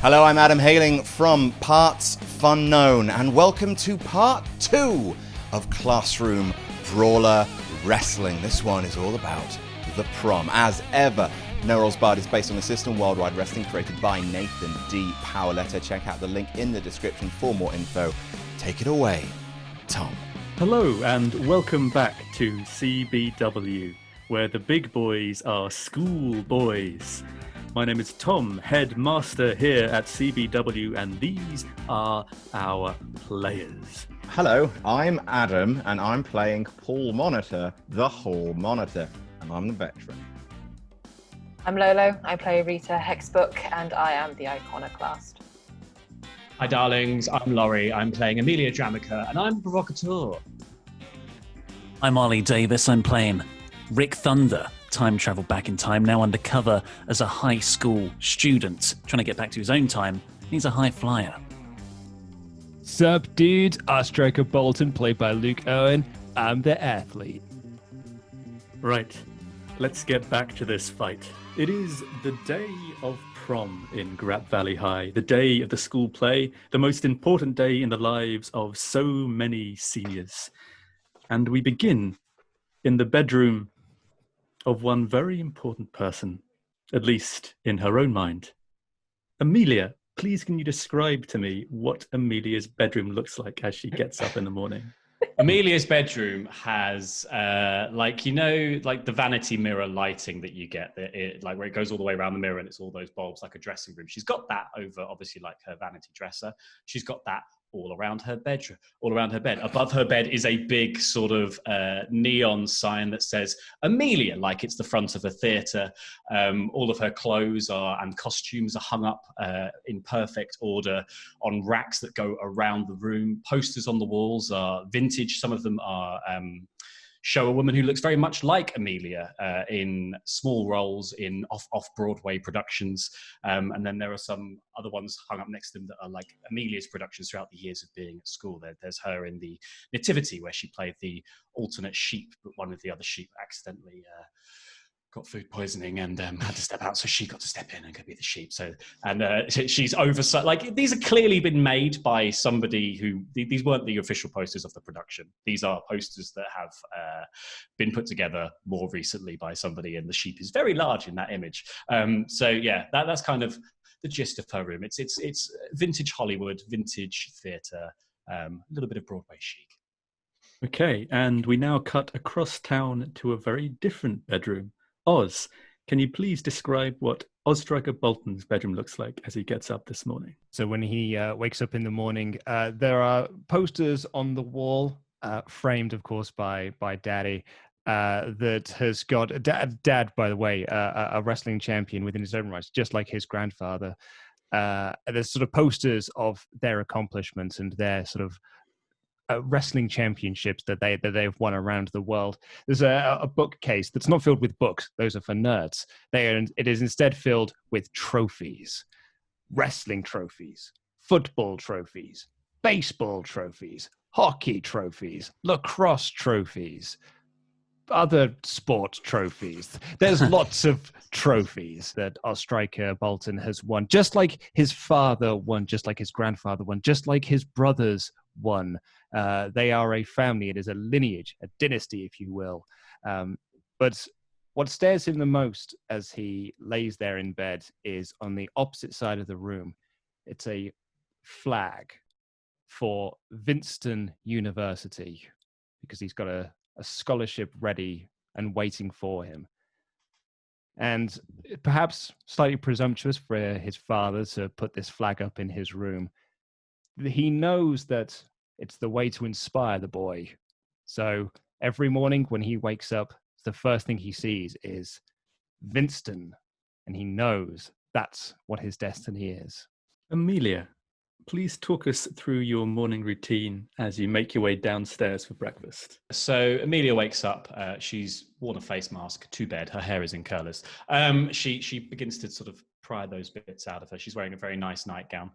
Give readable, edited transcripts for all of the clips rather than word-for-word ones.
Hello, I'm Adam, hailing from partsFUNknown, and welcome to part 2 of Classroom Brawler Wrestling. This one is all about the prom. As ever, No Rolls Barred is based on the system Worldwide Wrestling created by Nathan D. Paoletta. Check out the link in the description for more info. Take it away, Tom. Hello and welcome back to CBW, where the big boys are school boys. My name is Tom, headmaster here at CBW, and these are our players. Hello, I'm Adam, and I'm playing Paul Monitor, the Hall Monitor, and I'm the veteran. I'm Lolo, I play Rita Hexbook, and I am the iconoclast. Hi darlings, I'm Laurie, I'm playing Amelia Dramica, and I'm Provocateur. I'm Ollie Davis, I'm playing Rick Thunder, time travel back in time, now undercover as a high school student, trying to get back to his own time. He's a high flyer. Sup, dude? Ostrich of Bolton, played by Luke Owen. I'm the athlete. Right, let's get back to this fight. It is the day of prom in Grap Valley High, the day of the school play, the most important day in the lives of so many seniors. And we begin in the bedroom of one very important person, at least in her own mind. Amelia, please can you describe to me what Amelia's bedroom looks like as she gets up in the morning? Amelia's bedroom has, like the vanity mirror lighting that you get, like where it goes all the way around the mirror and it's all those bulbs like a dressing room. She's got that over, obviously, like her vanity dresser. She's got that all around her bedroom, all around her bed. Above her bed is a big sort of neon sign that says Amelia, like it's the front of a theatre. All of her clothes and costumes are hung up in perfect order on racks that go around the room. Posters on the walls are vintage. Some of them are show a woman who looks very much like Amelia in small roles in off-Broadway productions. And then there are some other ones hung up next to them that are like Amelia's productions throughout the years of being at school. There's her in the Nativity, where she played the alternate sheep, but one of the other sheep accidentally got food poisoning and had to step out, so she got to step in and go be the sheep. So, and she's oversight. Like, these are clearly been made by somebody who, these weren't the official posters of the production. These are posters that have been put together more recently by somebody, and the sheep is very large in that image. So yeah, that's kind of the gist of her room. It's vintage Hollywood, vintage theatre, a little bit of Broadway chic. Okay, and we now cut across town to a very different bedroom. Oz, can you please describe what Ostrich of Bolton's bedroom looks like as he gets up this morning? So when he wakes up in the morning, there are posters on the wall, framed, of course, by Daddy, that has got Dad, by the way, a wrestling champion within his own rights, just like his grandfather. There's sort of posters of their accomplishments and their sort of wrestling championships that they've won around the world. There's a bookcase that's not filled with books; those are for nerds. It is instead filled with trophies, wrestling trophies, football trophies, baseball trophies, hockey trophies, lacrosse trophies, other sport trophies. There's lots of trophies that our striker Bolton has won, just like his father won, just like his grandfather won, just like his brothers won. They are a family. It is a lineage, a dynasty, if you will. But what stares him the most as he lays there in bed is on the opposite side of the room. It's a flag for Winston University, because he's got a scholarship ready and waiting for him. And perhaps slightly presumptuous for his father to put this flag up in his room, he knows that it's the way to inspire the boy. So every morning when he wakes up, the first thing he sees is Winston, and he knows that's what his destiny is. Amelia, please talk us through your morning routine as you make your way downstairs for breakfast. So Amelia wakes up. She's worn a face mask to bed. Her hair is in curlers. She begins to sort of pry those bits out of her. She's wearing a very nice nightgown.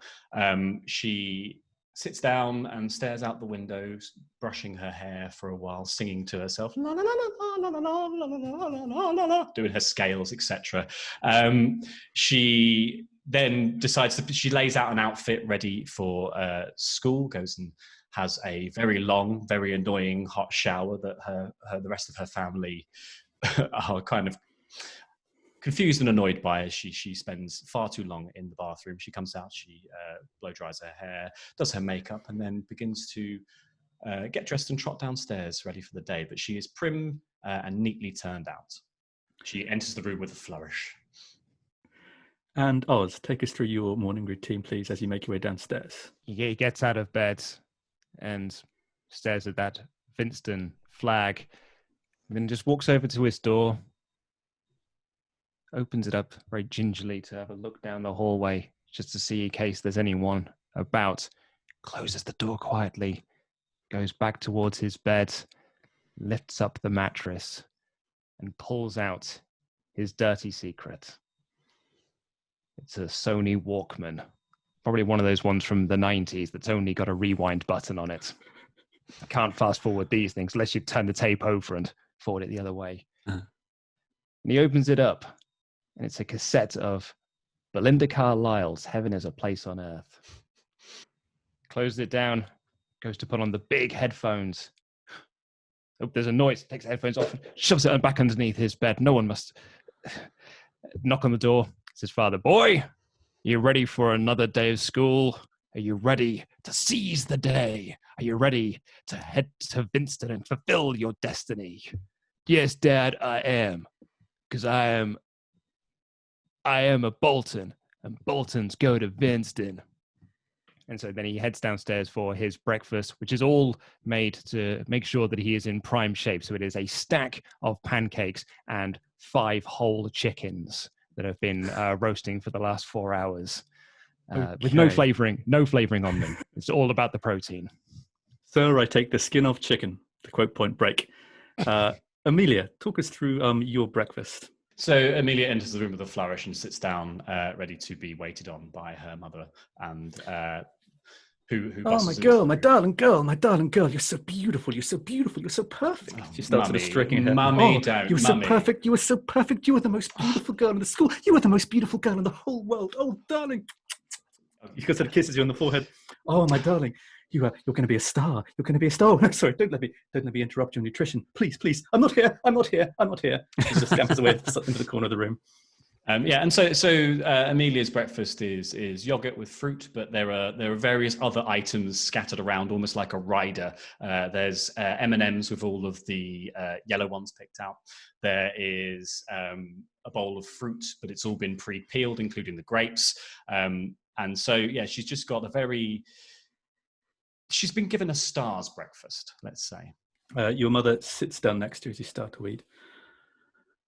She sits down and stares out the window, brushing her hair for a while, singing to herself, la, la, la, la, la, la, la, la, la, la, la, la, doing her scales, etc. She then she lays out an outfit ready for school, goes and has a very long, very annoying hot shower that the rest of her family are kind of confused and annoyed by, as she spends far too long in the bathroom. She comes out, she blow dries her hair, does her makeup, and then begins to get dressed and trot downstairs ready for the day. But she is prim and neatly turned out. She enters the room with a flourish. And Oz, take us through your morning routine, please, as you make your way downstairs. He gets out of bed and stares at that Winston flag, and then just walks over to his door, opens it up very gingerly to have a look down the hallway, just to see in case there's anyone about, closes the door quietly, goes back towards his bed, lifts up the mattress, and pulls out his dirty secret. It's a Sony Walkman. Probably one of those ones from the 90s that's only got a rewind button on it. I can't fast forward these things unless you turn the tape over and forward it the other way. And he opens it up, and it's a cassette of Belinda Carlisle's Heaven is a Place on Earth. Closes it down, goes to put on the big headphones. Oh, there's a noise. Takes the headphones off, shoves it back underneath his bed. No one must knock on the door. It's his father. Boy, are you ready for another day of school? Are you ready to seize the day? Are you ready to head to Winston and fulfill your destiny? Yes, Dad, I am. Because I am a Bolton, and Boltons go to Winston. And so then he heads downstairs for his breakfast, which is all made to make sure that he is in prime shape. So it is a stack of pancakes and 5 whole chickens that have been roasting for the last 4 hours, with no flavoring on them. It's all about the protein. Sir, I take the skin off chicken. To quote Point Break. Amelia, talk us through your breakfast. So Amelia enters the room with a flourish and sits down, ready to be waited on by her mother, and who oh, my girl, my darling girl, you're so beautiful, you're so beautiful, you're so perfect. She starts sort of stroking her. Mummy, you're so perfect, you are so perfect, you are the most beautiful girl in the school, you are the most beautiful girl in the whole world. Oh, darling. She sort of kisses you on the forehead. Oh, my darling. You're going to be a star. You're going to be a star. Oh, no, sorry, don't let me interrupt your nutrition. Please. I'm not here. She just scampers away into the corner of the room. And so Amelia's breakfast is yogurt with fruit, but there are various other items scattered around, almost like a rider. There's M&Ms with all of the yellow ones picked out. There is a bowl of fruit, but it's all been pre-peeled, including the grapes. And so, yeah, she's just got she's been given a star's breakfast, let's say. Your mother sits down next to you as you start to eat.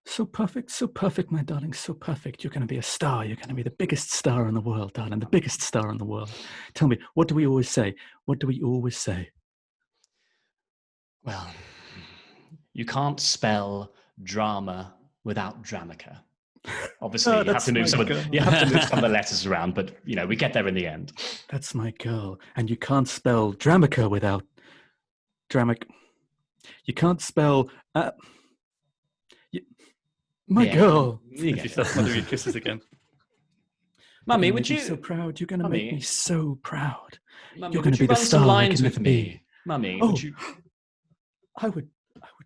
So perfect, my darling, so perfect. You're going to be a star. You're going to be the biggest star in the world, darling, the biggest star in the world. Tell me, what do we always say? Well, you can't spell drama without dramica. Obviously, you have to move some of the letters around, but we get there in the end. That's my girl, and you can't spell dramica without dramic. You can't spell my girl. She starts smothering kisses again. Mummy, would you? Be so proud. You're going to make me so proud. Mummy, you're going to be the star. Lines with me, Mummy. Oh, would you? I would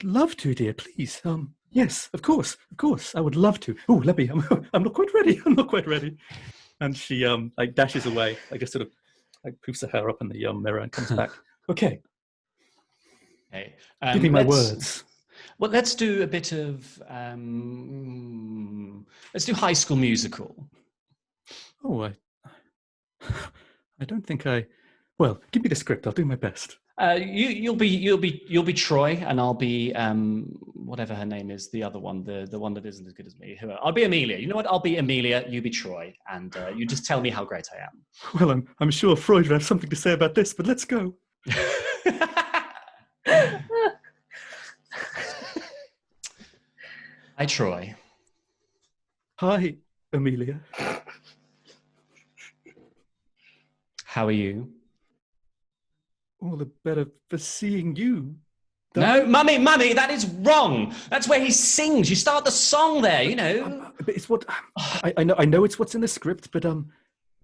love to, dear. Please. Yes, of course. I would love to. Oh, let me. I'm not quite ready. And she dashes away. Just sort of poofs her hair up in the mirror and comes back. Okay. Hey, give me my words. Well, let's do a bit of let's do High School Musical. Oh, I don't think I. Well, give me the script. I'll do my best. You'll be Troy, and I'll be whatever her name is, the other one, the one that isn't as good as me. I'll be Amelia. You know what? I'll be Amelia. You be Troy, and you just tell me how great I am. Well, I'm sure Freud would have something to say about this, but let's go. Hi, Troy. Hi, Amelia. How are you? All the better for seeing you. No, mummy, that is wrong. That's where he sings. You start the song there, you know. But it's what I know. It's what's in the script, but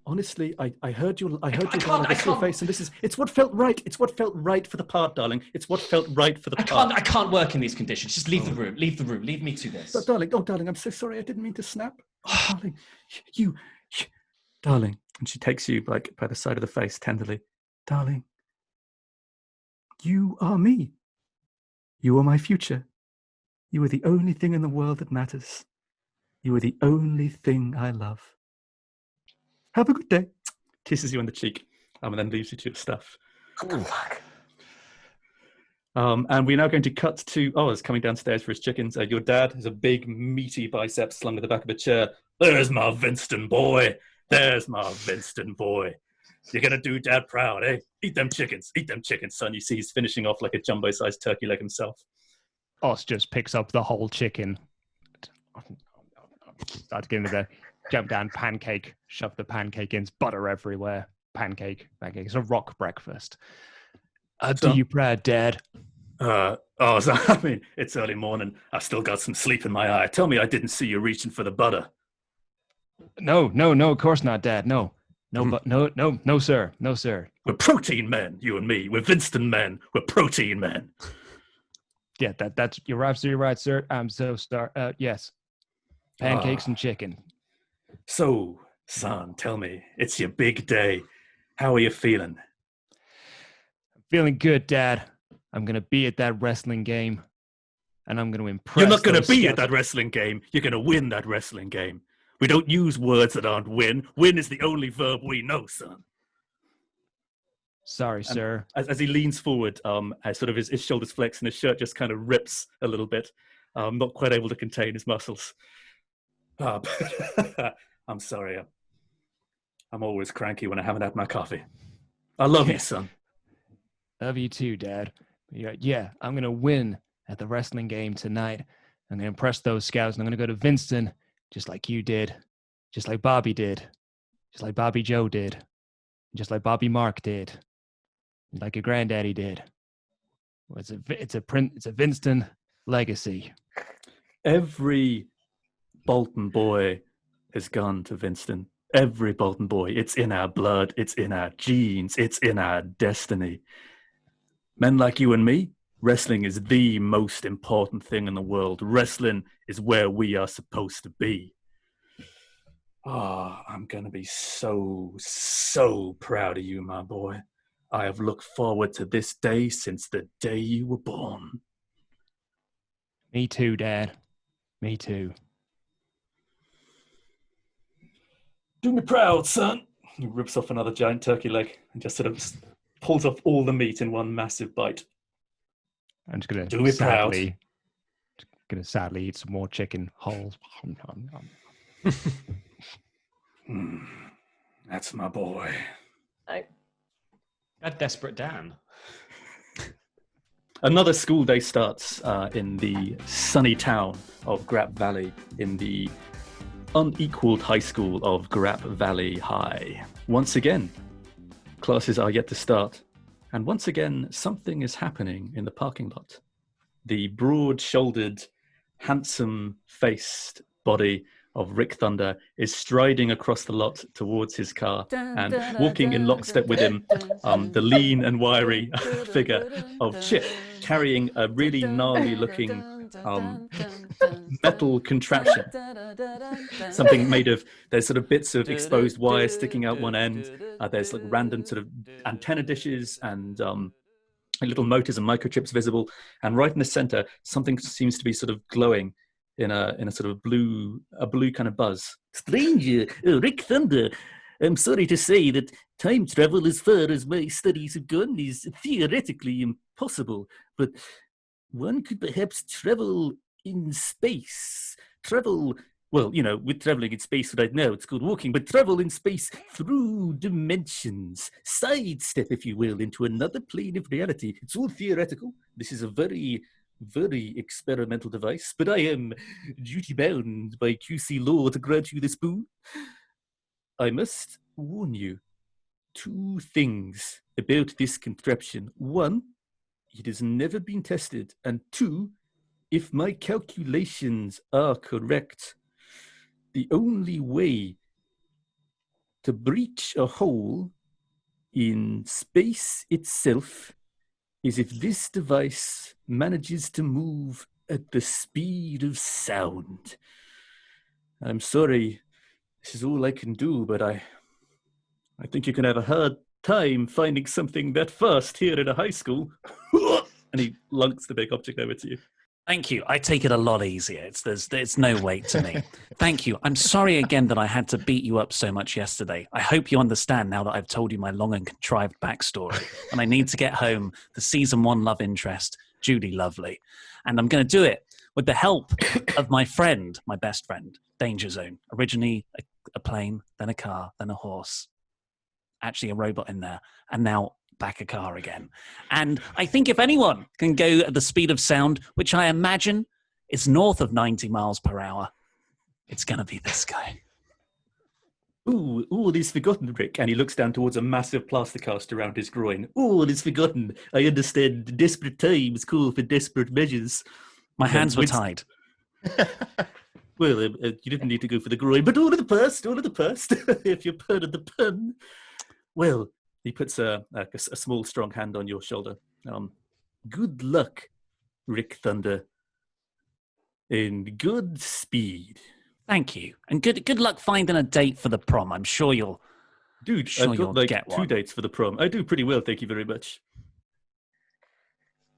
honestly, I heard your darling. I saw your face, and it's what felt right. It's what felt right for the part, darling. It's what felt right for the part. I can't work in these conditions. Just leave the room. Leave the room. Leave me to this. Darling, I'm so sorry. I didn't mean to snap. Darling, darling. And she takes you like by the side of the face tenderly. Darling, you are me. You are my future. You are the only thing in the world that matters. You are the only thing I love. Have a good day. Kisses you on the cheek, and then leaves you to your stuff. What the fuck? And we're now going to cut to Oz coming downstairs for his chickens. Your dad has a big meaty bicep slung at the back of a chair. There's my Winston boy. There's my Winston boy. You're going to do Dad proud, eh? Eat them chickens, son. You see he's finishing off like a jumbo-sized turkey leg himself. Os just picks up the whole chicken. Start getting the jump down, pancake, shove the pancake in, butter everywhere. Pancake. It's a rock breakfast. Do you proud, Dad? I mean, it's early morning. I've still got some sleep in my eye. Tell me I didn't see you reaching for the butter. No, of course not, Dad. No, sir. We're protein men, you and me. We're Winston men. We're protein men. Yeah, that's you're absolutely right, sir. I'm so sorry. Yes, pancakes and chicken. So, son, tell me, it's your big day. How are you feeling? I'm feeling good, Dad. I'm gonna be at that wrestling game, and I'm gonna impress. You're not gonna be at that wrestling game. You're gonna win that wrestling game. We don't use words that aren't win. Win is the only verb we know, son. Sorry, sir. As he leans forward, as sort of his shoulders flex and his shirt just kind of rips a little bit, not quite able to contain his muscles. I'm sorry. I'm always cranky when I haven't had my coffee. I love you, son. Love you too, Dad. Yeah, I'm going to win at the wrestling game tonight. I'm going to impress those scouts, and I'm going to go to Winston just like you did, just like Bobby did, just like Bobby Joe did, just like Bobby Mark did, like your granddaddy did. It's a Winston legacy. Every Bolton boy has gone to Winston. Every Bolton boy. It's in our blood. It's in our genes. It's in our destiny. Men like you and me, wrestling is the most important thing in the world. Wrestling is where we are supposed to be. I'm going to be so proud of you, my boy. I have looked forward to this day since the day you were born. Me too, Dad. Me too. Do me proud, son. He rips off another giant turkey leg and just sort of pulls off all the meat in one massive bite. I'm just going Do me proud. Sadly eat some more chicken whole. That's my boy. A desperate Dan. Another school day starts in the sunny town of Grap Valley, in the unequaled high school of Grap Valley High. Once again, classes are yet to start, and once again, something is happening in the parking lot. The broad-shouldered, handsome-faced body of Rick Thunder is striding across the lot towards his car, and walking in lockstep with him, the lean and wiry figure of Chip, carrying a really gnarly-looking metal contraption. Something made of, there's sort of bits of exposed wire sticking out one end. There's like random sort of antenna dishes and little motors and microchips visible. And right in the center, something seems to be sort of glowing in a sort of blue kind of buzz. Stranger, Rick Thunder, I'm sorry to say that time travel, as far as my studies have gone, is theoretically impossible, but one could perhaps travel in space. Well, you know, with traveling in space right now, it's called walking, but travel in space through dimensions. Sidestep, if you will, into another plane of reality. It's all theoretical. This is a very, very experimental device, but I am duty-bound by QC law to grant you this boon. I must warn you 2 things about this contraption. 1, it has never been tested. And 2, if my calculations are correct, the only way to breach a hole in space itself is if this device manages to move at the speed of sound. I'm sorry, this is all I can do, but I think you can have a hard time finding something that fast here at a high school. And he lunks the big object over to you. Thank you. I take it a lot easier. There's no weight to me. Thank you. I'm sorry again that I had to beat you up so much yesterday. I hope you understand now that I've told you my long and contrived backstory. And I need to get home to season 1 love interest, Judy Lovely. And I'm going to do it with the help of my friend, my best friend, Danger Zone. Originally a plane, then a car, then a horse. Actually a robot in there. And now back a car again. And I think if anyone can go at the speed of sound, which I imagine is north of 90 miles per hour, it's going to be this guy. Ooh, all is forgotten, Rick. And he looks down towards a massive plaster cast around his groin. All is forgotten. I understand desperate times call for desperate measures. My hands were tied. Well, you didn't need to go for the groin, but all of the past, if you're pardon the pun. Well, he puts a small, strong hand on your shoulder. Good luck, Rick Thunder. And good speed. Thank you. And good luck finding a date for the prom. I'm sure you'll Dude, sure I've you'll got get 2 one. dates for the prom. I do pretty well, thank you very much.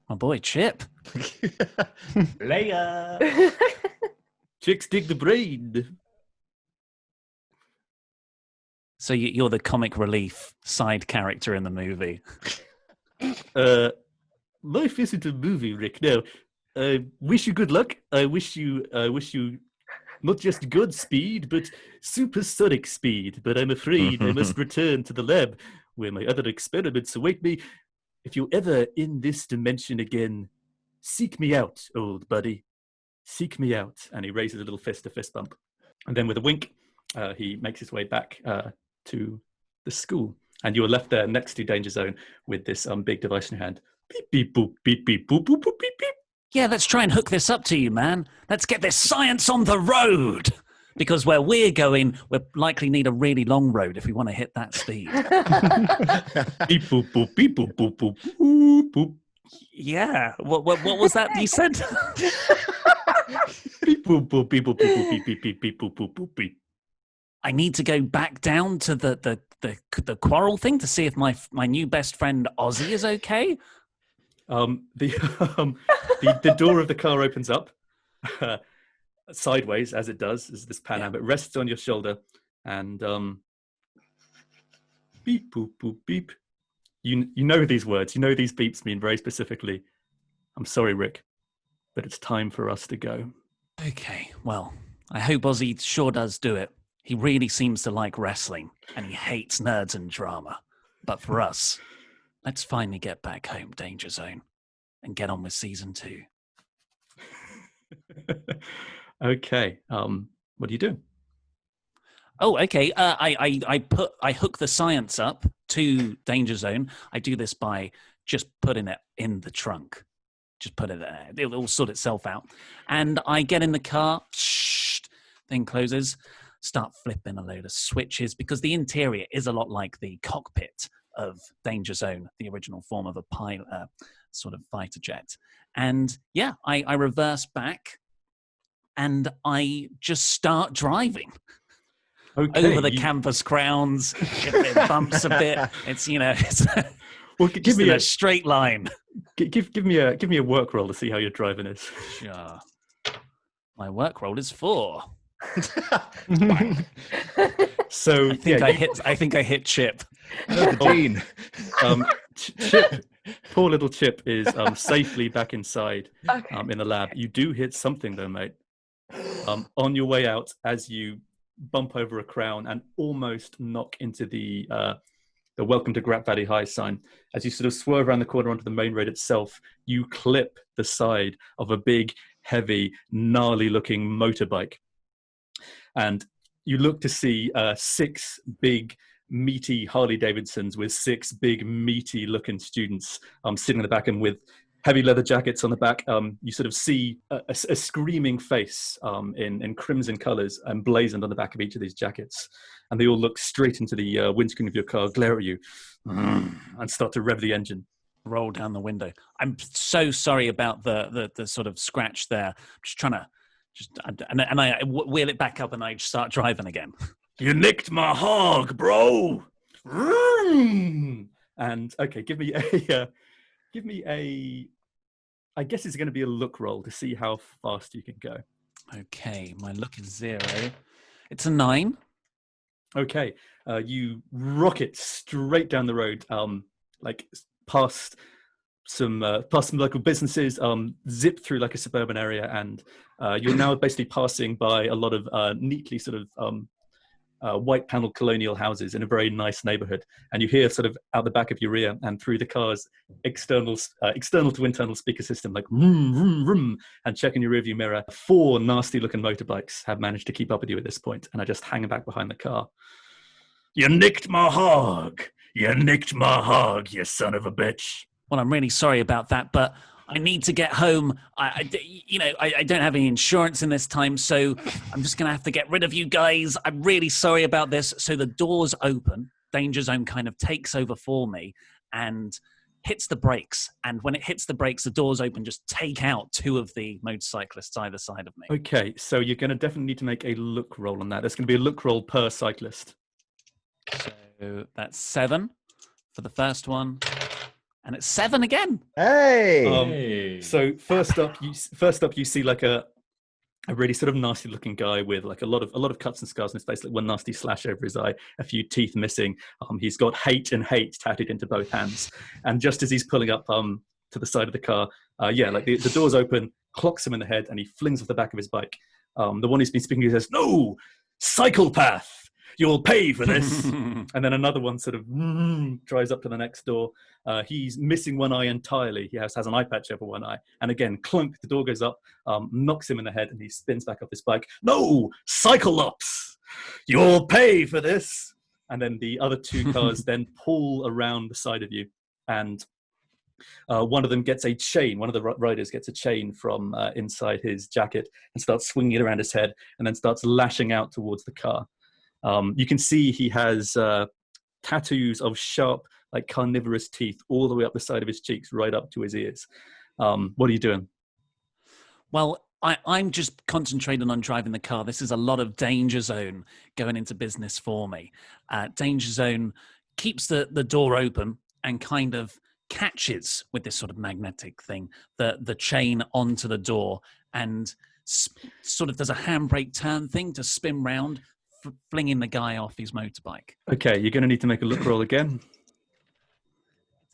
My boy, Chip. Later. Chicks dig the brain. So you're the comic relief side character in the movie. Life isn't a movie, Rick. No. I wish you good luck. I wish you not just good speed, but supersonic speed. But I'm afraid I must return to the lab where my other experiments await me. If you're ever in this dimension again, seek me out, old buddy. Seek me out. And he raises a little fist to fist bump. And then with a wink, he makes his way back to the school. And you're left there next to Danger Zone with this big device in your hand. Beep, beep, boop, beep, beep, boop, boop, boop, beep, beep. Yeah, let's try and hook this up to you, man. Let's get this science on the road. Because where we're going, we'll likely need a really long road if we want to hit that speed. Beep, boop, boop, beep, boop, boop, boop, boop, boop. Yeah. What was that you said? Beep, boop, boop, beep, boop, beep, boop, beep, beep, beep, beep, boop, boop, boop, beep. I need to go back down to the quarrel thing to see if my new best friend Ozzy is okay. The door of the car opens up sideways, as it does, as this Pan Am. It rests on your shoulder, and beep, boop, boop, beep. You know these words. You know these beeps mean very specifically. I'm sorry, Rick, but it's time for us to go. Okay. Well, I hope Ozzy sure does do it. He really seems to like wrestling, and he hates nerds and drama. But for us, let's finally get back home, Danger Zone, and get on with season 2. Okay. What do you do? Oh, okay. I hook the science up to Danger Zone. I do this by just putting it in the trunk. Just put it there. It'll sort itself out. And I get in the car. Thing closes. Start flipping a load of switches because the interior is a lot like the cockpit of Danger Zone, the original form of a pilot, sort of fighter jet. And yeah, I reverse back and I just start driving over the campus grounds. It bumps a bit. It's, it's well, give me a straight line. Give me a work roll to see how your driving is. Sure. My work roll is 4. So I think I hit Chip. Dean. Chip, poor little Chip is safely back inside in the lab. You do hit something though, mate. On your way out, as you bump over a crown and almost knock into the Welcome to Grat Valley High sign, as you sort of swerve around the corner onto the main road itself, you clip the side of a big, heavy, gnarly-looking motorbike. And you look to see 6 big, meaty Harley Davidsons with 6 big, meaty-looking students sitting in the back, and with heavy leather jackets on the back. You sort of see a screaming face in crimson colours emblazoned on the back of each of these jackets. And they all look straight into the windscreen of your car, glare at you, and start to rev the engine. Roll down the window. I'm so sorry about the sort of scratch there. I'm just trying to and I wheel it back up and I start driving again. You nicked my hog, bro. And okay, give me a. I guess it's going to be a look roll to see how fast you can go. Okay, my look is 0. It's a 9. Okay, you rocket straight down the road, like past some local businesses, zip through like a suburban area, and you're now basically passing by a lot of neatly sort of white paneled colonial houses in a very nice neighborhood. And you hear sort of out the back of your ear and through the car's external to internal speaker system, like vroom, vroom, vroom, and check in your rearview mirror. 4 nasty looking motorbikes have managed to keep up with you at this point and are just hanging back behind the car. You nicked my hog. You nicked my hog, you son of a bitch. Well, I'm really sorry about that, but I need to get home. I don't have any insurance in this time, so I'm just going to have to get rid of you guys. I'm really sorry about this. So the doors open. Danger Zone kind of takes over for me and hits the brakes. And when it hits the brakes, the doors open, just take out 2 of the motorcyclists either side of me. Okay, so you're going to definitely need to make a look roll on that. There's going to be a look roll per cyclist. So that's 7 for the first one. And it's 7 again. Hey! So first up, you see like a really sort of nasty looking guy with like a lot of cuts and scars on his face, like one nasty slash over his eye, a few teeth missing. He's got hate and hate tattooed into both hands. And just as he's pulling up to the side of the car, like the doors open, clocks him in the head, and he flings off the back of his bike. The one who's been speaking to says, "No, psychopath! You'll pay for this." And then another one sort of drives up to the next door. He's missing one eye entirely. He has an eye patch over one eye. And again, clunk, the door goes up, knocks him in the head, and he spins back off his bike. "No, Cyclops! You'll pay for this." And then the other 2 cars then pull around the side of you. And one of them gets a chain. One of the riders gets a chain from inside his jacket and starts swinging it around his head and then starts lashing out towards the car. You can see he has tattoos of sharp, like carnivorous teeth all the way up the side of his cheeks, right up to his ears. What are you doing? Well, I'm just concentrating on driving the car. This is a lot of Danger Zone going into business for me. Danger Zone keeps the door open and kind of catches with this sort of magnetic thing the chain onto the door and sort of does a handbrake turn thing to spin round, flinging the guy off his motorbike. Okay, you're going to need to make a look roll again.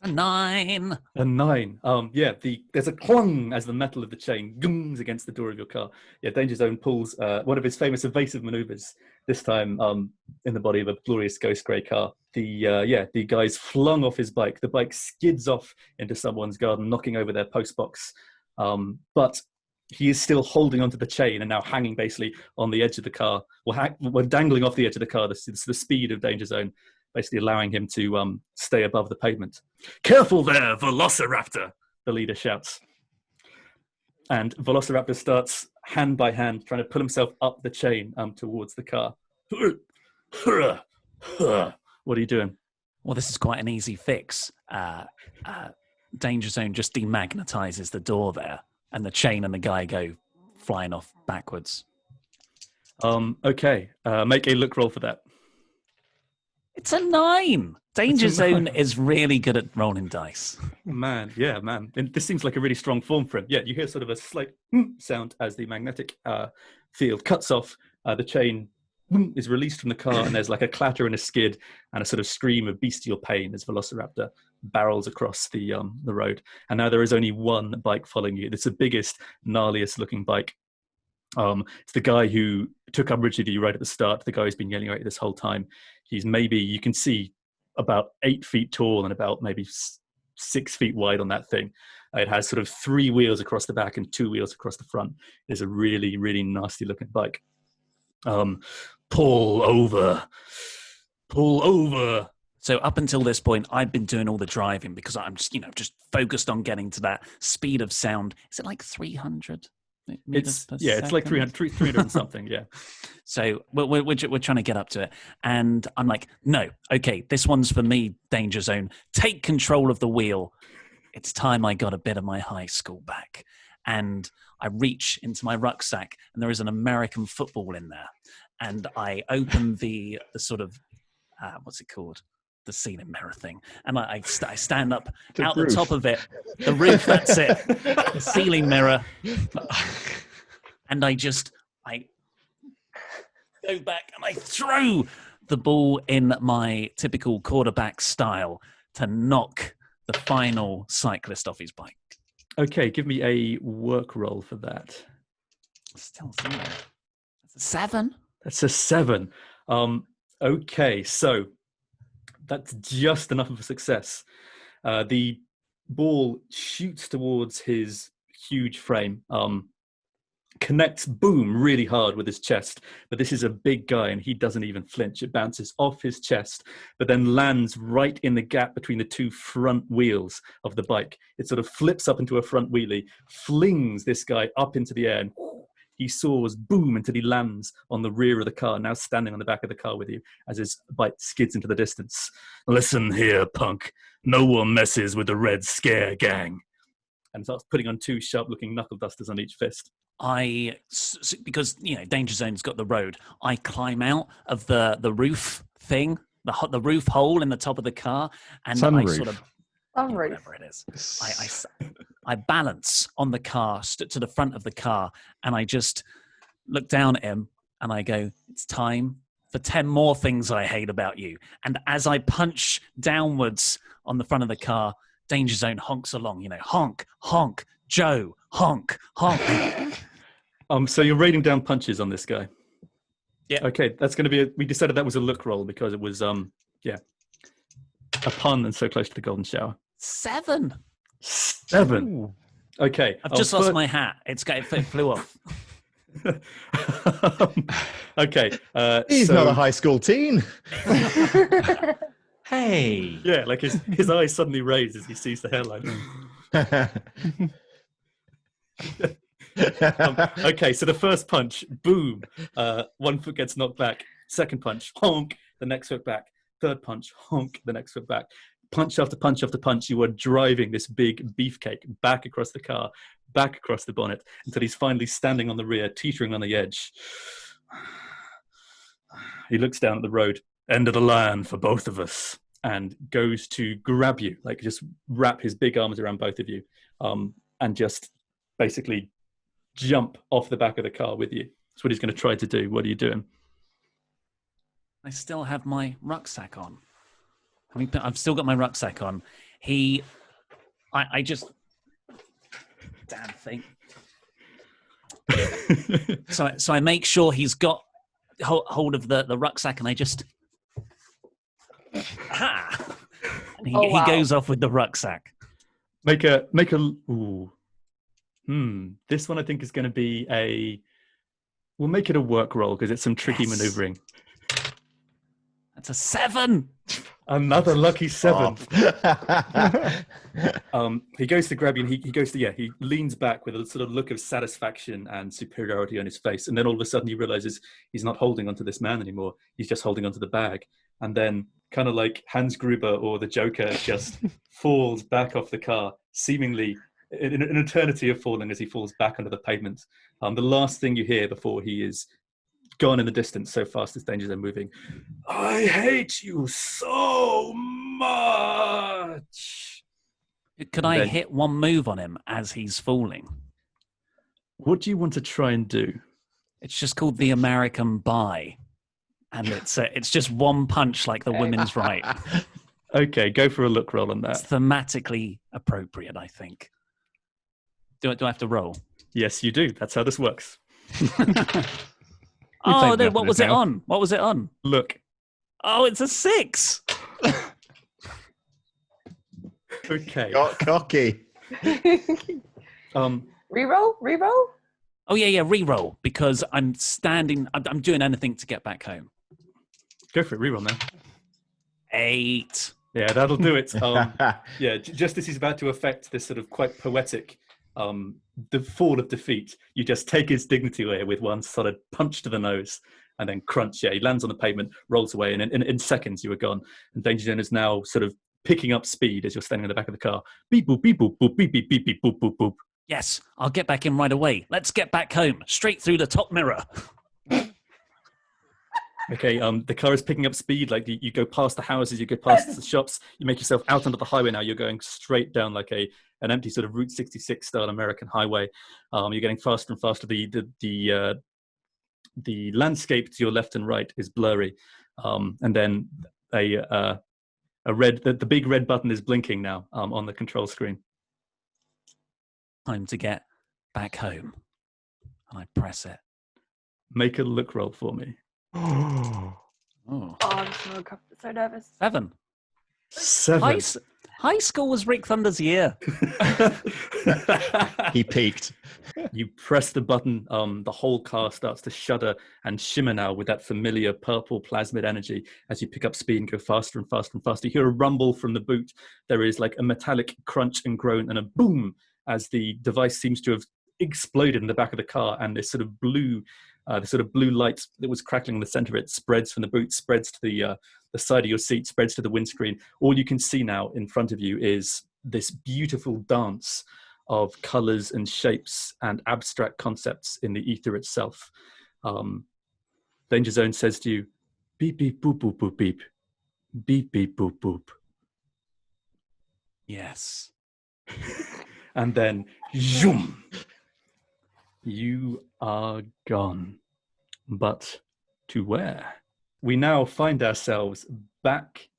A 9. A 9. There's a clung as the metal of the chain gungs against the door of your car. Yeah, Danger Zone pulls one of his famous evasive maneuvers, this time in the body of a glorious ghost grey car. The guy's flung off his bike. The bike skids off into someone's garden, knocking over their postbox. But he is still holding onto the chain and now hanging basically on the edge of the car. We're dangling off the edge of the car. This is the speed of Danger Zone, basically allowing him to stay above the pavement. "Careful there, Velociraptor," the leader shouts. And Velociraptor starts, hand by hand, trying to pull himself up the chain towards the car. What are you doing? Well, this is quite an easy fix. Danger Zone just demagnetizes the door there, and the chain and the guy go flying off backwards. Okay, make a look roll for that. It's a 9. Danger Zone is really good at rolling dice. Man. And this seems like a really strong form for him. Yeah, you hear sort of a slight sound as the magnetic field cuts off. The chain is released from the car, and there's like a clatter and a skid and a sort of scream of bestial pain as Velociraptor barrels across the road. And now there is only one bike following you. It's the biggest, gnarliest looking bike. It's the guy who took umbrage with you right at the start, the guy who's been yelling at you this whole time. He's maybe, you can see, about 8 feet tall and about maybe 6 feet wide on that thing. It has sort of 3 wheels across the back and 2 wheels across the front. It's a really, really nasty looking bike. Pull over. So So up until this point, I've been doing all the driving because I'm just, just focused on getting to that speed of sound. Is it like 300 meters per second? It's like 300 and something. Yeah. So we're trying to get up to it, and I'm like, no, okay, this one's for me. Danger zone. Take control of the wheel. It's time I got a bit of my high school back. And I reach into my rucksack, and there is an American football in there. And I open the sort of what's it called? The ceiling mirror thing, and I stand up out the top of it, the roof. That's it, the ceiling mirror, and I go back and I throw the ball in my typical quarterback style to knock the final cyclist off his bike. Okay, give me a work roll for that. Still 0. That's a 7. That's a 7. Okay, so that's just enough of a success. The ball shoots towards his huge frame, connects, boom, really hard with his chest. But this is a big guy, and he doesn't even flinch. It bounces off his chest, but then lands right in the gap between the two front wheels of the bike. It sort of flips up into a front wheelie, flings this guy up into the air, and he soars, boom, until he lands on the rear of the car, now standing on the back of the car with you as his bike skids into the distance. Listen here, punk. No one messes with the Red Scare gang. And starts putting on 2 sharp-looking knuckle dusters on each fist. Because, Danger Zone's got the road, I climb out of the roof thing, the roof hole in the top of the car, and Sunroof. I sort of... whatever it is. I balance on the car, to the front of the car, and I just look down at him and I go, it's time for 10 more things I hate about you. And as I punch downwards on the front of the car, Danger Zone honks along, honk, honk, Joe, honk, honk. So you're raining down punches on this guy. Yeah. Okay, that's going to be we decided that was a look roll because it was, a pun and so close to the golden shower. 7. 7. Ooh. Okay. I've just lost my hat. It flew off. Okay. He's not a high school teen. Hey. Yeah, like his eyes suddenly raise as he sees the hairline. Okay, so the first punch, boom, 1 foot gets knocked back. Second punch, honk, the next foot back. Third punch, honk, the next foot back. Punch after punch after punch, you are driving this big beefcake back across the car, back across the bonnet, until he's finally standing on the rear, teetering on the edge. He looks down at the road, end of the line for both of us, and goes to grab you, like just wrap his big arms around both of you, and just basically jump off the back of the car with you. That's what he's going to try to do. What are you doing? I still have my rucksack on. I've still got my rucksack on. I just... Damn thing. So I make sure he's got hold of the rucksack, and I just... Ha! And he goes off with the rucksack. Make a... Ooh. This one I think is going to be we'll make it a work roll because it's some tricky maneuvering. That's a 7. Another lucky 7. He goes to grab you, and he leans back with a sort of look of satisfaction and superiority on his face. And then all of a sudden he realizes he's not holding onto this man anymore. He's just holding onto the bag. And then kind of like Hans Gruber or the Joker just falls back off the car, seemingly in an eternity of falling as he falls back under the pavement. The last thing you hear before he is gone in the distance, so fast as Danger Zone moving, I hate you so much. Could I hit one move on him as he's falling? What do you want to try and do? It's just called the American Bye. And it's just one punch like the women's right. Okay, go for a look roll on that. It's thematically appropriate, I think. Do I have to roll? Yes, you do. That's how this works. Oh, no, what was it on? What was it on? Look. Oh, it's a 6. Okay. Got cocky. Reroll? Oh, yeah, reroll, because I'm doing anything to get back home. Go for it, reroll now. 8. Yeah, that'll do it. Yeah, just as he's about to effect this sort of quite poetic the fall of defeat, you just take his dignity away with one solid punch to the nose, and then crunch. Yeah, he lands on the pavement, rolls away, and in seconds you are gone. And Danger Zone is now sort of picking up speed as you're standing in the back of the car. Beep boop beep boop boop beep beep beep beep boop boop boop. Yes, I'll get back in right away. Let's get back home, straight through the top mirror. Okay, the car is picking up speed. Like you go past the houses, you go past the shops, you make yourself out onto the highway now. You're going straight down like an empty sort of Route 66 style American highway. You're getting faster and faster. The landscape to your left and right is blurry, and then the big red button is blinking now on the control screen. Time to get back home. And I press it. Make a look roll for me. Oh. I'm so nervous. 7. 7. High school was Rick Thunder's year. He peaked. You press the button, the whole car starts to shudder and shimmer now with that familiar purple plasmid energy as you pick up speed and go faster and faster and faster. You hear a rumble from the boot. There is like a metallic crunch and groan and a boom as the device seems to have exploded in the back of the car, and this sort of blue light that was crackling in the center of it spreads from the boot, spreads to the side of your seat, spreads to the windscreen. All you can see now in front of you is this beautiful dance of colors and shapes and abstract concepts in the ether itself. Danger Zone says to you, beep, beep, boop, boop, boop, beep. Beep, beep, boop, boop. Yes. And then, zoom, you are gone. But to where? We now find ourselves back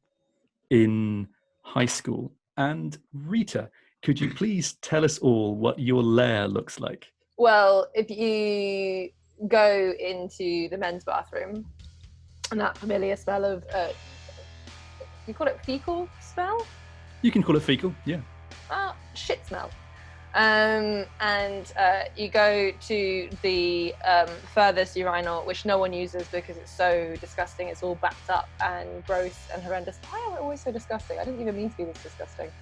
in high school. And Rita, could you please tell us all what your lair looks like? Well, if you go into the men's bathroom, and that familiar smell of, you call it fecal smell? You can call it fecal, yeah. Shit smell. And you go to the furthest urinal, which no one uses because it's so disgusting. It's all backed up and gross and horrendous. Why am I always so disgusting? I didn't even mean to be this disgusting.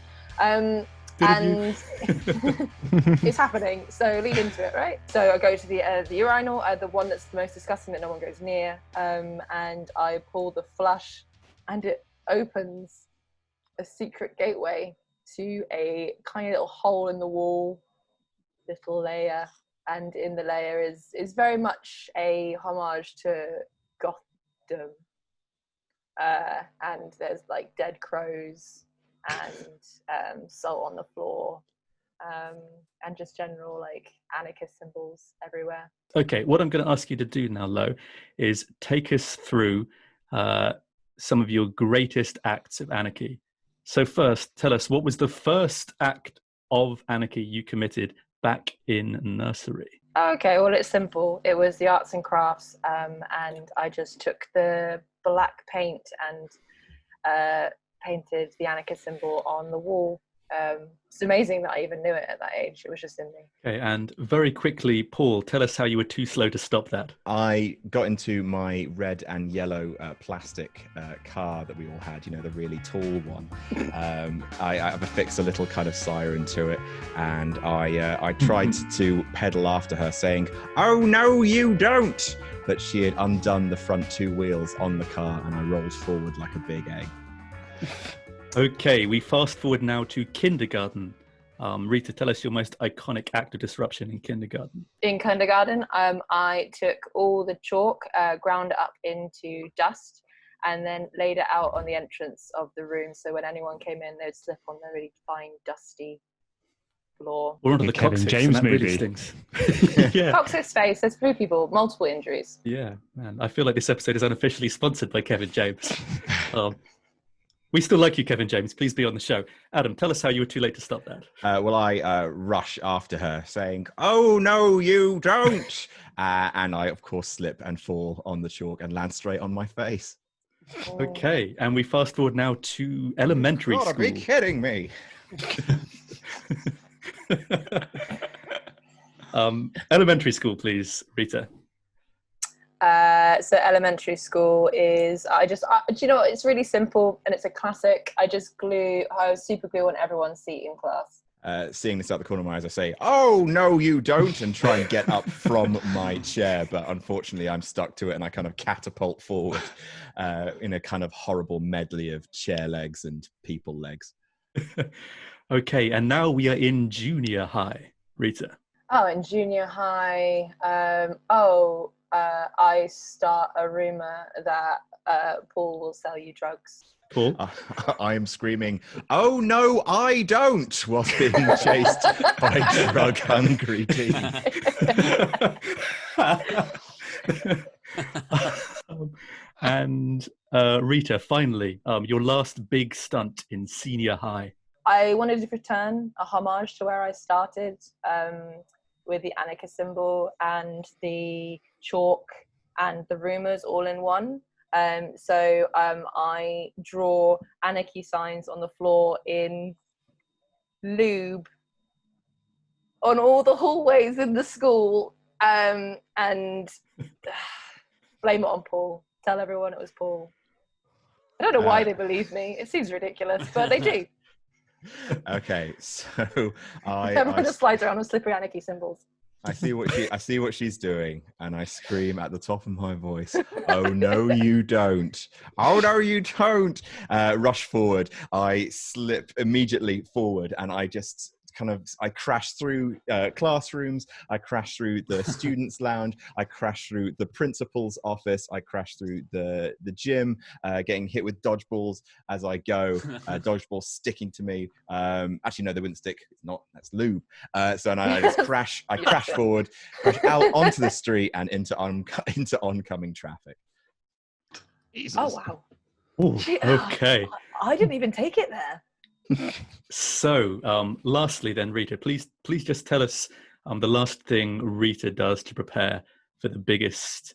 And it's happening, so lead into it, right? So I go to the urinal, the one that's the most disgusting that no one goes near, and I pull the flush, and it opens a secret gateway to a tiny little hole in the wall, little layer, and in the layer is very much a homage to Gotham, and there's like dead crows and salt on the floor, and just general like anarchist symbols everywhere. Okay, what I'm going to ask you to do now, Lo, is take us through some of your greatest acts of anarchy. So first, tell us, what was the first act of anarchy you committed back in nursery? Okay, well, it's simple. It was the arts and crafts, and I just took the black paint and painted the anarchist symbol on the wall. It's amazing that I even knew it at that age. It was just in me. Okay, and very quickly, Paul, tell us how you were too slow to stop that. I got into my red and yellow plastic car that we all had, you know, the really tall one. I affixed a little kind of siren to it, and I tried to pedal after her saying, "Oh, no, you don't!" But she had undone the front two wheels on the car, and I rolled forward like a big egg. Okay, we fast forward now to kindergarten. Rita, tell us your most iconic act of disruption in kindergarten. In kindergarten, I took all the chalk, ground it up into dust, and then laid it out on the entrance of the room. So when anyone came in, they'd slip on the really fine, dusty floor. Or onto the Kevin coccyx, James and that really movie. stings. Yeah. Coccyx face, there's 3 people, multiple injuries. Yeah, man. I feel like this episode is unofficially sponsored by Kevin James. We still like you, Kevin James. Please be on the show. Adam, tell us how you were too late to stop that. Well, I rush after her saying, "Oh, no, you don't!" And I, of course, slip and fall on the chalk and land straight on my face. Okay, and we fast forward now to elementary You school. gotta be kidding me. Elementary school, please, Rita. So elementary school is, do you know what? It's really simple and it's a classic. I was super glue on everyone's seat in class. Seeing this out the corner of my eyes, I say, "Oh no, you don't!" and try and get up from my chair, but unfortunately, I'm stuck to it, and I kind of catapult forward in a kind of horrible medley of chair legs and people legs. Okay, and now we are in junior high. Rita. Oh, in junior high, I start a rumor that Paul will sell you drugs. Paul? I am screaming, "Oh no, I don't!" whilst being chased by drug-hungry teens. And Rita, finally, your last big stunt in senior high. I wanted to return a homage to where I started, with the anarchist symbol and the chalk and the rumors all in one. So I draw anarchy signs on the floor in lube on all the hallways in the school, and blame it on Paul. Tell everyone it was Paul. I don't know why they believe me. It seems ridiculous, but they do. Okay, so everyone just slides around with slippery anarchy symbols. I see what she's doing, and I scream at the top of my voice, "Oh no, you don't! Oh no, you don't!" Rush forward. I slip immediately forward, and I just I crash through classrooms. I crash through the students' lounge. I crash through the principal's office. I crash through the gym, getting hit with dodgeballs as I go. Dodgeballs sticking to me. Actually, no, they wouldn't stick. It's not. That's lube. So I just crash. I crash forward, crash out onto the street and into oncoming traffic. Jesus. Oh wow! Ooh, okay. I didn't even take it there. So, lastly, then, Rita, please just tell us the last thing Rita does to prepare for the biggest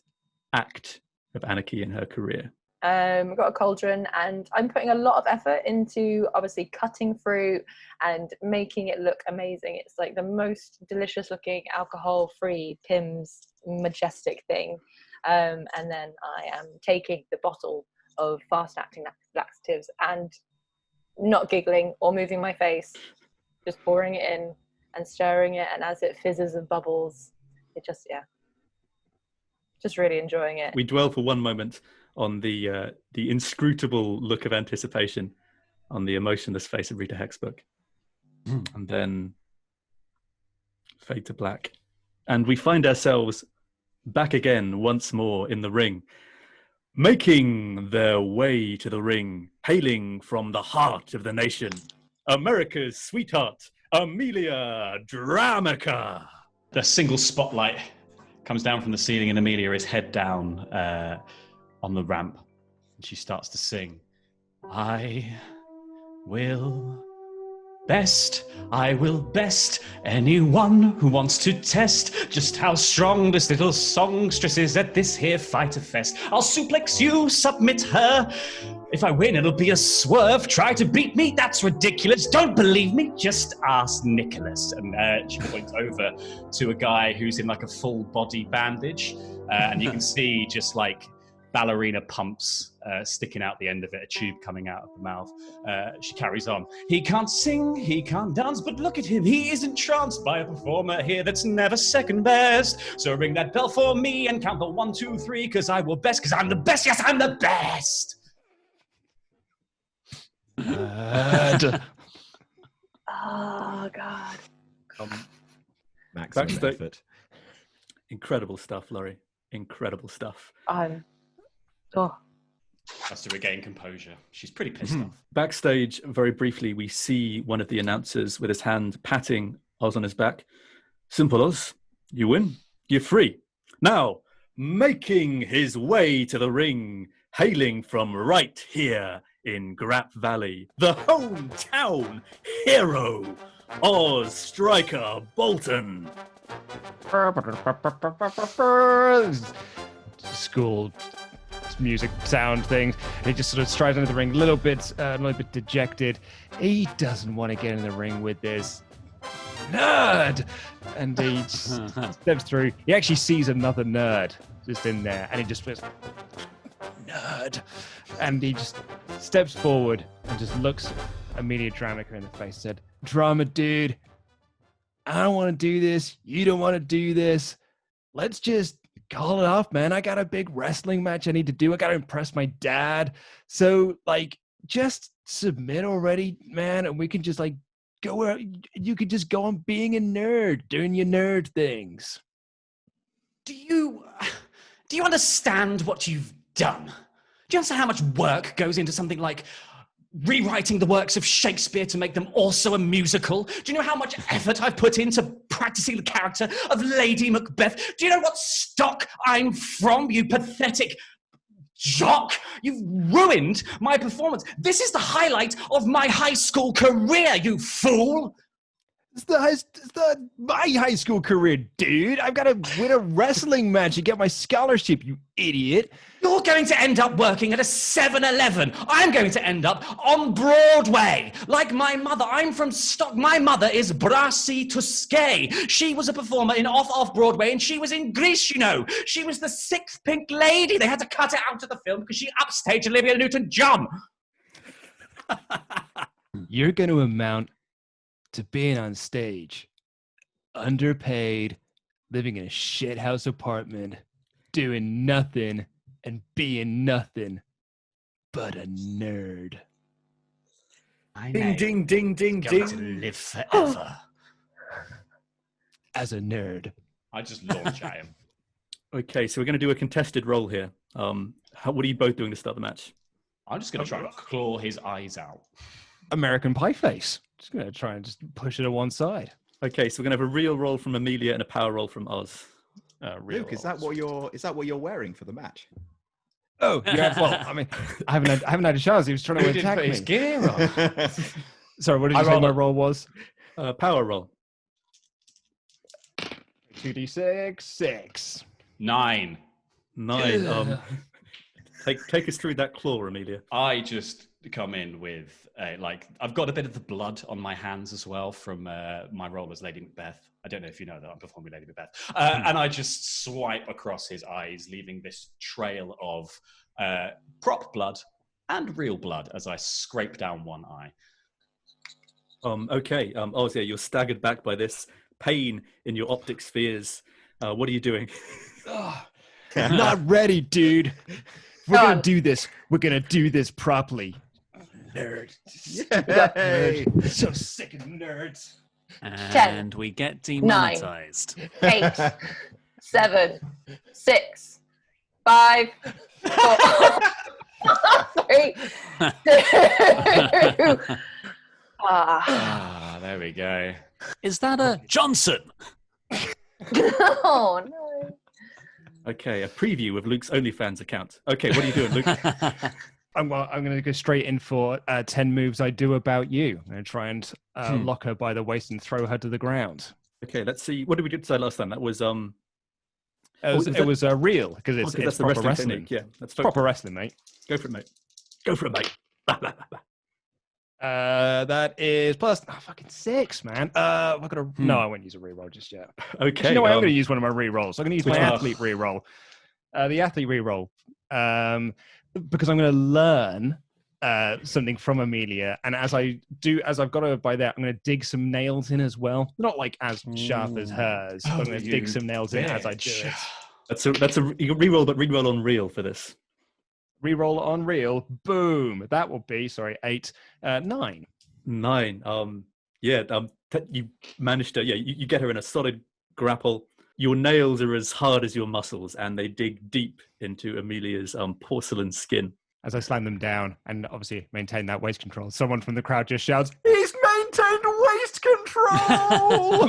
act of anarchy in her career. I've got a cauldron, and I'm putting a lot of effort into obviously cutting fruit and making it look amazing. It's like the most delicious looking alcohol-free Pimm's majestic thing. And then I am taking the bottle of fast-acting laxatives and not giggling or moving my face, just pouring it in and stirring it, and as it fizzes and bubbles, it just really enjoying it. We dwell for one moment on the inscrutable look of anticipation on the emotionless face of Rita Hexbook, and then fade to black, and we find ourselves back again once more in the ring. Making their way to the ring, hailing from the heart of the nation, America's sweetheart, Amelia Dramica. The single spotlight comes down from the ceiling, and Amelia is head down on the ramp. And she starts to sing, I will best anyone who wants to test just how strong this little songstress is at this here fighter fest. I'll suplex you, submit her. If I win, it'll be a swerve. Try to beat me? That's ridiculous. Don't believe me? Just ask Nicholas. And she points over to a guy who's in like a full body bandage. And you can see just like ballerina pumps sticking out the end of it, a tube coming out of the mouth. She carries on. He can't sing, he can't dance, but look at him. He is entranced by a performer here that's never second best. So ring that bell for me and count the 1, 2, 3, because I will best, because I'm the best. Yes, I'm the best. Oh, God. Maximum Backstage. effort. Incredible stuff, Laurie. Incredible stuff. Has to regain composure. She's pretty pissed off. Backstage, very briefly, we see one of the announcers with his hand patting Oz on his back. Simple, Oz. You win. You're free. Now, making his way to the ring, hailing from right here in Grap Valley, the hometown hero, Oz Striker Bolton. School music sound things. He just sort of strides into the ring a little bit dejected. He doesn't want to get in the ring with this nerd, and he steps through. He actually sees another nerd just in there, and he just goes, nerd. And he just steps forward and just looks Amelia Dramica in the face and said, drama dude, I don't want to do this. You don't want to do this. Let's just call it off, man. I got a big wrestling match I need to do. I got to impress my dad. So, like, just submit already, man. And we can just, like, go where you could just go on being a nerd, doing your nerd things. Do you understand what you've done? Do you understand how much work goes into something like rewriting the works of Shakespeare to make them also a musical? Do you know how much effort I've put into practicing the character of Lady Macbeth? Do you know what stock I'm from, you pathetic jock? You've ruined my performance. This is the highlight of my high school career, you fool! It's my high school career, dude. I've got to win a wrestling match and get my scholarship, you idiot. You're going to end up working at a 7-Eleven. I'm going to end up on Broadway. Like my mother. I'm from Stock. My mother is Brasi Tusquet. She was a performer in Off Broadway, and she was in Greece, you know. She was the sixth Pink Lady. They had to cut it out of the film because she upstaged Olivia Newton-John. You're going to amount to being on stage, underpaid, living in a shithouse apartment, doing nothing and being nothing but a nerd. Ding, ding, ding, ding, ding. To live forever. As a nerd. I just launch at him. Okay, so we're going to do a contested roll here. What are you both doing to start the match? I'm just going to try and claw his eyes out. American Pie face. Just going to try and just push it to one side. Okay, so we're going to have a real roll from Amelia and a power roll from Oz. Luke, is that what you're wearing for the match? Oh, yeah. Well, I mean, I haven't had a chance. He was trying to attack me. His gear on. Sorry, what did you say my roll was? Power roll. 2d6, 6. 9. Take us through that claw, Amelia. I just come in with I've got a bit of the blood on my hands as well from my role as Lady Macbeth. I don't know if you know that I'm performing Lady Macbeth. And I just swipe across his eyes, leaving this trail of prop blood and real blood as I scrape down one eye. Okay. Oz, yeah, you're staggered back by this pain in your optic spheres. What are you doing? Not ready, dude. We're going to do this. We're going to do this properly. Nerd. Nerd. So sick of nerds. And we get demonetized. 8, 7, 6, 5, 4, 3, 2. There we go. Is that a Johnson? Oh, no. Okay, a preview of Luke's OnlyFans account. Okay, what are you doing, Luke? I'm going to go straight in for 10 moves I do about you. I'm going to try and lock her by the waist and throw her to the ground. Okay, let's see. What did we decide last time? That was it was real because it's that's proper the wrestling. technique. Yeah, that's Proper wrestling, mate. Go for it, mate. Go for it, mate. That is plus fucking 6, man. I'm not gonna. No, I won't use a reroll just yet. Okay. You know what? I'm going to use one of my rerolls. I'm going to use my athlete reroll. The athlete reroll. Because I'm going to learn something from Amelia, and as I've got her by that, I'm going to dig some nails in as well. Not like as sharp as hers. But I'm going to dig some nails in as I do it. That's a you reroll, but reroll on real for this. Reroll on real. Boom. That will be 8, 9. 9. You managed to. Yeah, you get her in a solid grapple. Your nails are as hard as your muscles, and they dig deep into Amelia's porcelain skin. As I slam them down, and obviously maintain that waist control, someone from the crowd just shouts, "He's maintained waist control!"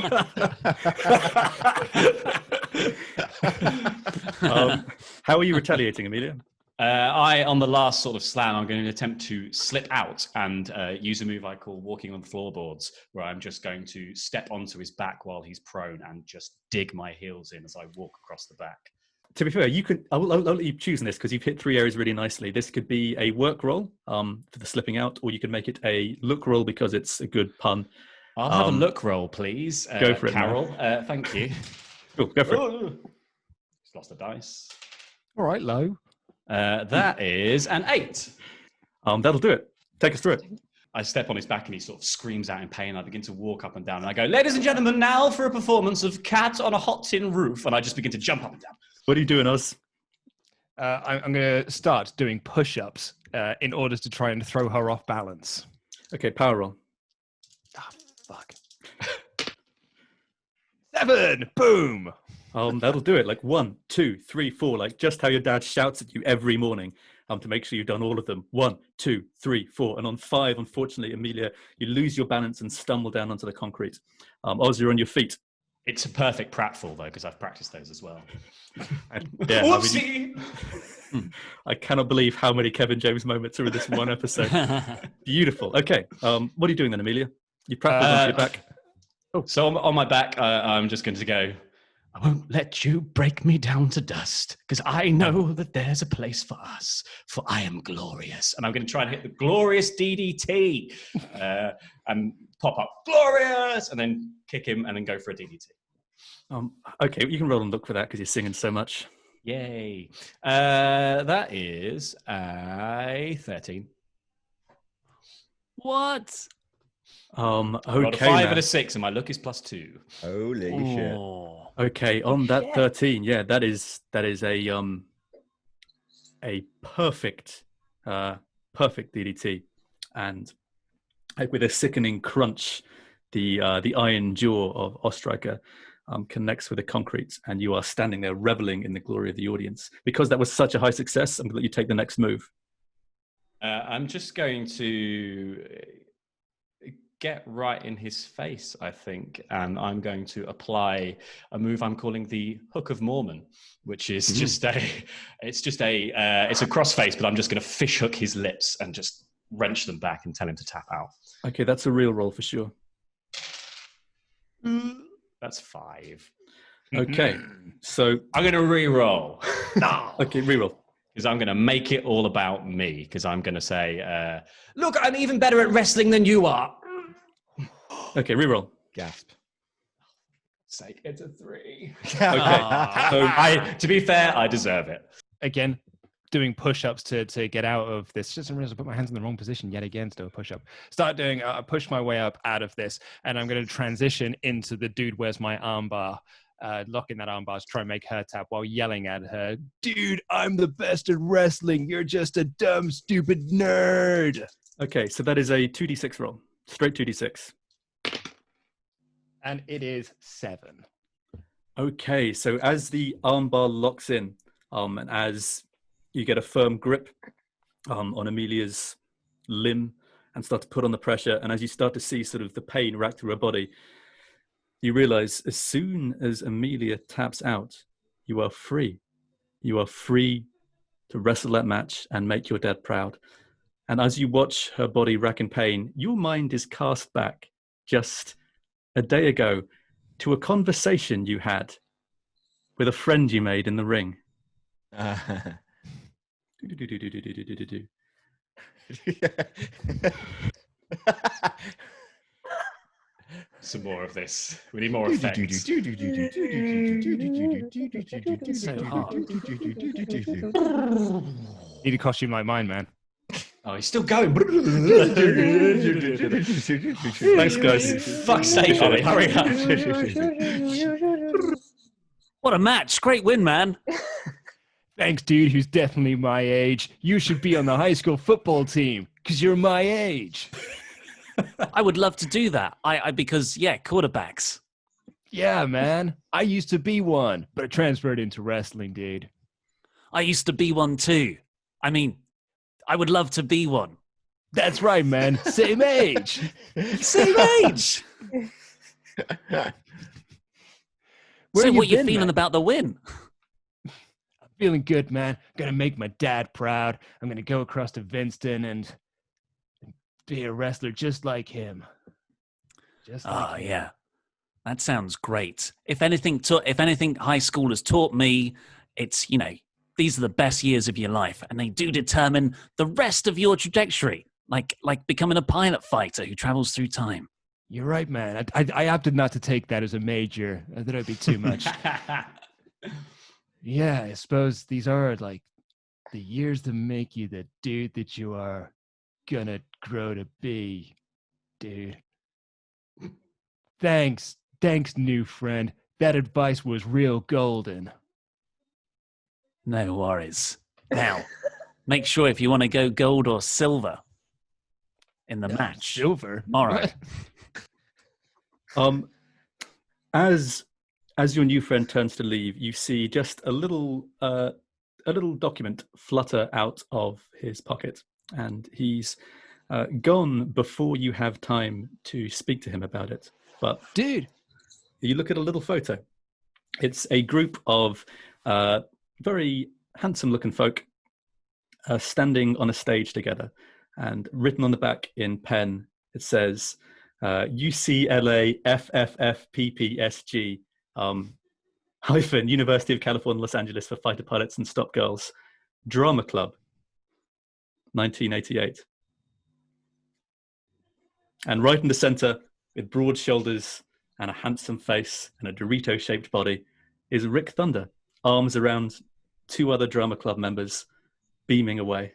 How are you retaliating, Amelia? On the last sort of slam, I'm going to attempt to slip out and use a move I call walking on floorboards, where I'm just going to step onto his back while he's prone and just dig my heels in as I walk across the back. To be fair, I'll let you choose in this because you've hit 3 areas really nicely. This could be a work roll for the slipping out, or you can make it a look roll because it's a good pun. I'll have a look roll, please. Go for it, Carol. Thank you. Cool, go for it. Just lost the dice. All right, low. That is an 8. That'll do it. Take us through it. I step on his back and he sort of screams out in pain. I begin to walk up and down and I go, ladies and gentlemen, now for a performance of Cat on a Hot Tin Roof. And I just begin to jump up and down. What are you doing, Oz? I'm going to start doing push-ups in order to try and throw her off balance. Okay, power roll. Ah, fuck. 7! Boom! That'll do it. Like 1, 2, 3, 4. Like just how your dad shouts at you every morning. To make sure you've done all of them. 1, 2, 3, 4. And on 5, unfortunately, Amelia, you lose your balance and stumble down onto the concrete. Oz, you're on your feet. It's a perfect pratfall, though, because I've practiced those as well. Yeah, Whoopsie! I cannot believe how many Kevin James moments are in this one episode. Beautiful. Okay. What are you doing then, Amelia? You practice on your back. So on my back, I'm just going to go, I won't let you break me down to dust, because I know that there's a place for us, for I am glorious. And I'm going to try and hit the glorious DDT and pop up, glorious, and then kick him and then go for a DDT. Okay, you can roll and look for that because you're singing so much. Yay. That is a 13. What? I got a Okay. 5 and a 6, and my look is +2. Holy shit. Oh. Okay, on that 13, yeah, that is a perfect DDT, and like with a sickening crunch, the iron jaw of Ostriker connects with the concrete, and you are standing there reveling in the glory of the audience. Because that was such a high success, I'm going to let you take the next move. I'm just going to get right in his face, I think, and I'm going to apply a move I'm calling the Hook of Mormon, which is it's a crossface, but I'm just going to fish hook his lips and just wrench them back and tell him to tap out. Okay, that's a real roll for sure. That's 5. Okay, so I'm going to re-roll. okay, reroll. Because I'm going to make it all about me. Because I'm going to say, look, I'm even better at wrestling than you are. Okay, reroll. Gasp. Sake, it's a 3. Okay, so To be fair, I deserve it. Again, doing push-ups to get out of this. Just realized I put my hands in the wrong position yet again to do a push-up. Start doing, push my way up out of this, and I'm going to transition into the dude, where's my armbar? Locking that armbar to try and make her tap while yelling at her, dude, I'm the best at wrestling. You're just a dumb, stupid nerd. okay, so that is a 2d6 roll. Straight 2d6. And it is 7. Okay, so as the armbar locks in, and as you get a firm grip on Amelia's limb and start to put on the pressure, and as you start to see sort of the pain rack through her body, you realize as soon as Amelia taps out, you are free. You are free to wrestle that match and make your dad proud. And as you watch her body rack in pain, your mind is cast back just a day ago to a conversation you had with a friend you made in the ring. Some more of this. We need more effects. So hard. Need a costume like mine, man. Oh, he's still going. Thanks, guys. Fuck's sake, Ollie, hurry up. What a match. Great win, man. Thanks, dude, who's definitely my age. You should be on the high school football team, because you're my age. I would love to do that. Because quarterbacks. Yeah, man. I used to be one, but I transferred into wrestling, dude. I used to be one too. I mean, I would love to be one. That's right, man. Same age. Same age. Where So you what you been, feeling man? about the win? I'm feeling good, man. Gonna make my dad proud. I'm gonna go across to Vinston and be a wrestler just like him. Just like him. Yeah. That sounds great. If anything, high school has taught me, it's, these are the best years of your life, and they do determine the rest of your trajectory, like becoming a pilot fighter who travels through time. You're right, man. I opted not to take that as a major. I thought it'd be too much. Yeah, I suppose these are like the years that make you the dude that you are gonna grow to be, dude. Thanks, new friend. That advice was real golden. No worries. Now, make sure if you want to go gold or silver in the match Silver? tomorrow. As your new friend turns to leave, you see just a little document flutter out of his pocket, and he's gone before you have time to speak to him about it. But Dude, you look at a little photo. It's a group of very handsome-looking folk standing on a stage together, and written on the back in pen, it says UCLA FFFPPSG hyphen University of California, Los Angeles for Fighter Pilots and Stop Girls Drama Club 1988. And right in the center, with broad shoulders and a handsome face and a Dorito-shaped body, is Rick Thunder, arms around two other drama club members, beaming away.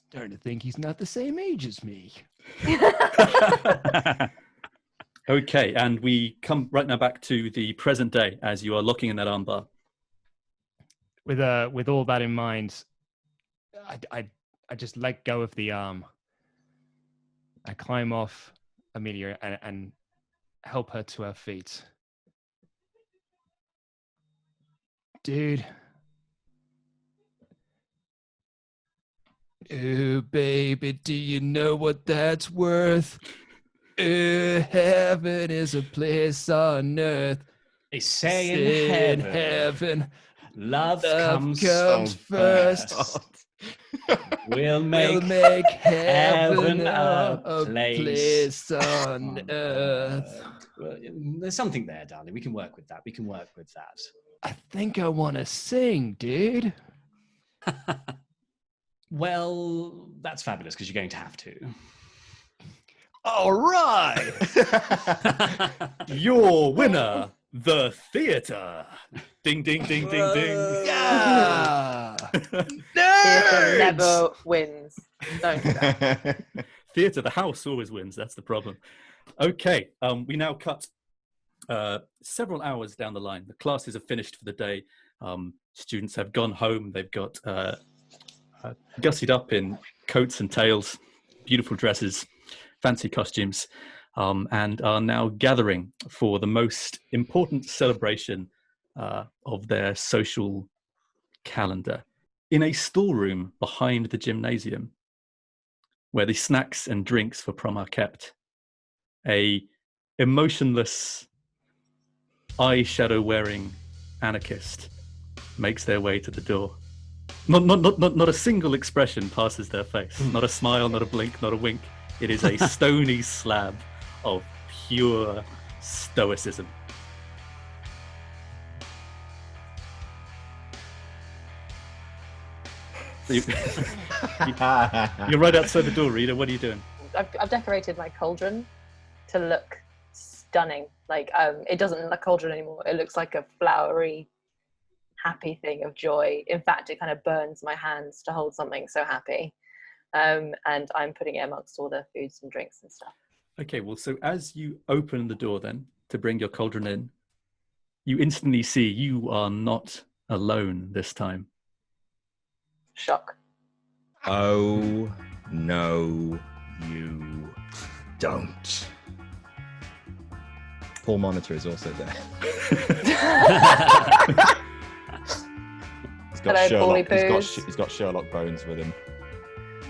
starting to think he's not the same age as me. Okay, and we come right now back to the present day as you are locking in that armbar. With all that in mind, I just let go of the arm. I climb off Amelia and help her to her feet. Dude. Ooh, baby, do you know what that's worth? Ooh, heaven is a place on earth. They say in heaven, love comes first. We'll make heaven a place on earth. Well, there's something there, darling. We can work with that. I think I want to sing, dude. Well, that's fabulous because you're going to have to. All right. Your winner, the theater. Ding, ding, ding, ding, ding. Yeah. Theatre never wins. Don't do that. Theater, the house always wins. That's the problem. Okay, we now cut several hours down the line. The classes are finished for the day. Students have gone home. They've got gussied up in coats and tails, beautiful dresses, fancy costumes, and are now gathering for the most important celebration of their social calendar in a storeroom behind the gymnasium where the snacks and drinks for prom are kept. A emotionless, eyeshadow wearing anarchist makes their way to the door. Not a single expression passes their face. Not a smile, not a blink, not a wink. It is a stony slab of pure stoicism. You're right outside the door, Rita. What are you doing? I've decorated my cauldron to look stunning. Like it doesn't look like a cauldron anymore. It looks like a flowery, happy thing of joy. In fact, it kind of burns my hands to hold something so happy. And I'm putting it amongst all the foods and drinks and stuff. Okay, well, so as you open the door then to bring your cauldron in, you instantly see you are not alone this time. Shock. Oh, no, you don't. Paul Monitor is also there. He's got Sherlock Bones with him.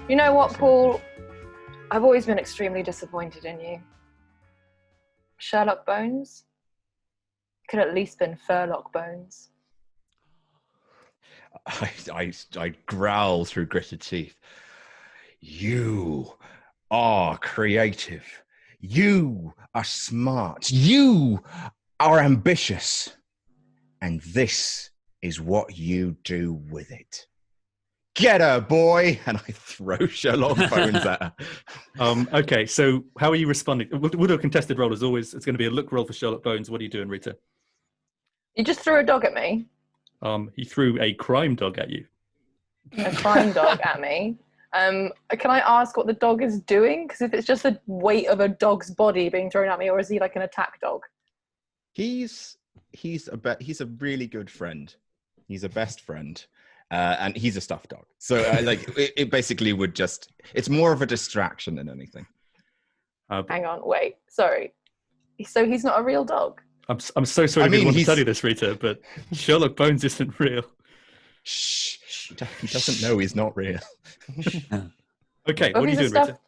You know what, Paul? I've always been extremely disappointed in you. Sherlock Bones? Could at least been Furlock Bones. I growl through gritted teeth. You are creative. You are smart. You are ambitious. And this is what you do with it. Get her, boy! And I throw Sherlock Bones at her. Okay, so how are you responding? We'll do a contested roll as always. It's going to be a look roll for Sherlock Bones. What are you doing, Rita? You just threw a dog at me. He threw a crime dog at you. A crime dog at me. Can I ask what the dog is doing? Because if it's just the weight of a dog's body being thrown at me, or is he like an attack dog? He's a really good friend. He's a best friend, and he's a stuffed dog. So it basically would just. It's more of a distraction than anything. Hang on, wait, sorry. So he's not a real dog? I'm so sorry to want to tell you this, Rita, but Sherlock Bones isn't real. Shh. He doesn't know he's not real. Okay, what are you doing, Rita?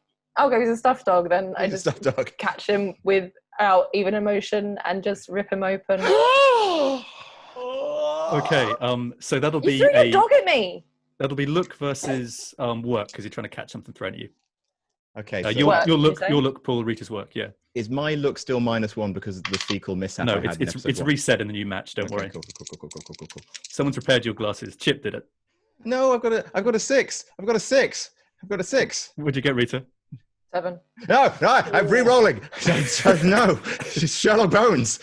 Okay, he's a stuffed dog. Then I He's just a stuffed dog. catch him without even emotion and just rip him open. Okay, so that'll You be threw your dog at me. That'll be look versus work because you're trying to catch something thrown at you. Okay, so Work, your you say? look, Paul, Rita's work. Yeah. is my look still -1 because of the fecal mishap? No, I had in it's episode 1? reset in the new match. Don't Okay, worry. Cool. Someone's repaired your glasses. Chip did it. No, I've got a 6. I've got a 6. What'd you get, Rita? 7. No, I'm re-rolling. No, it's Sherlock Bones.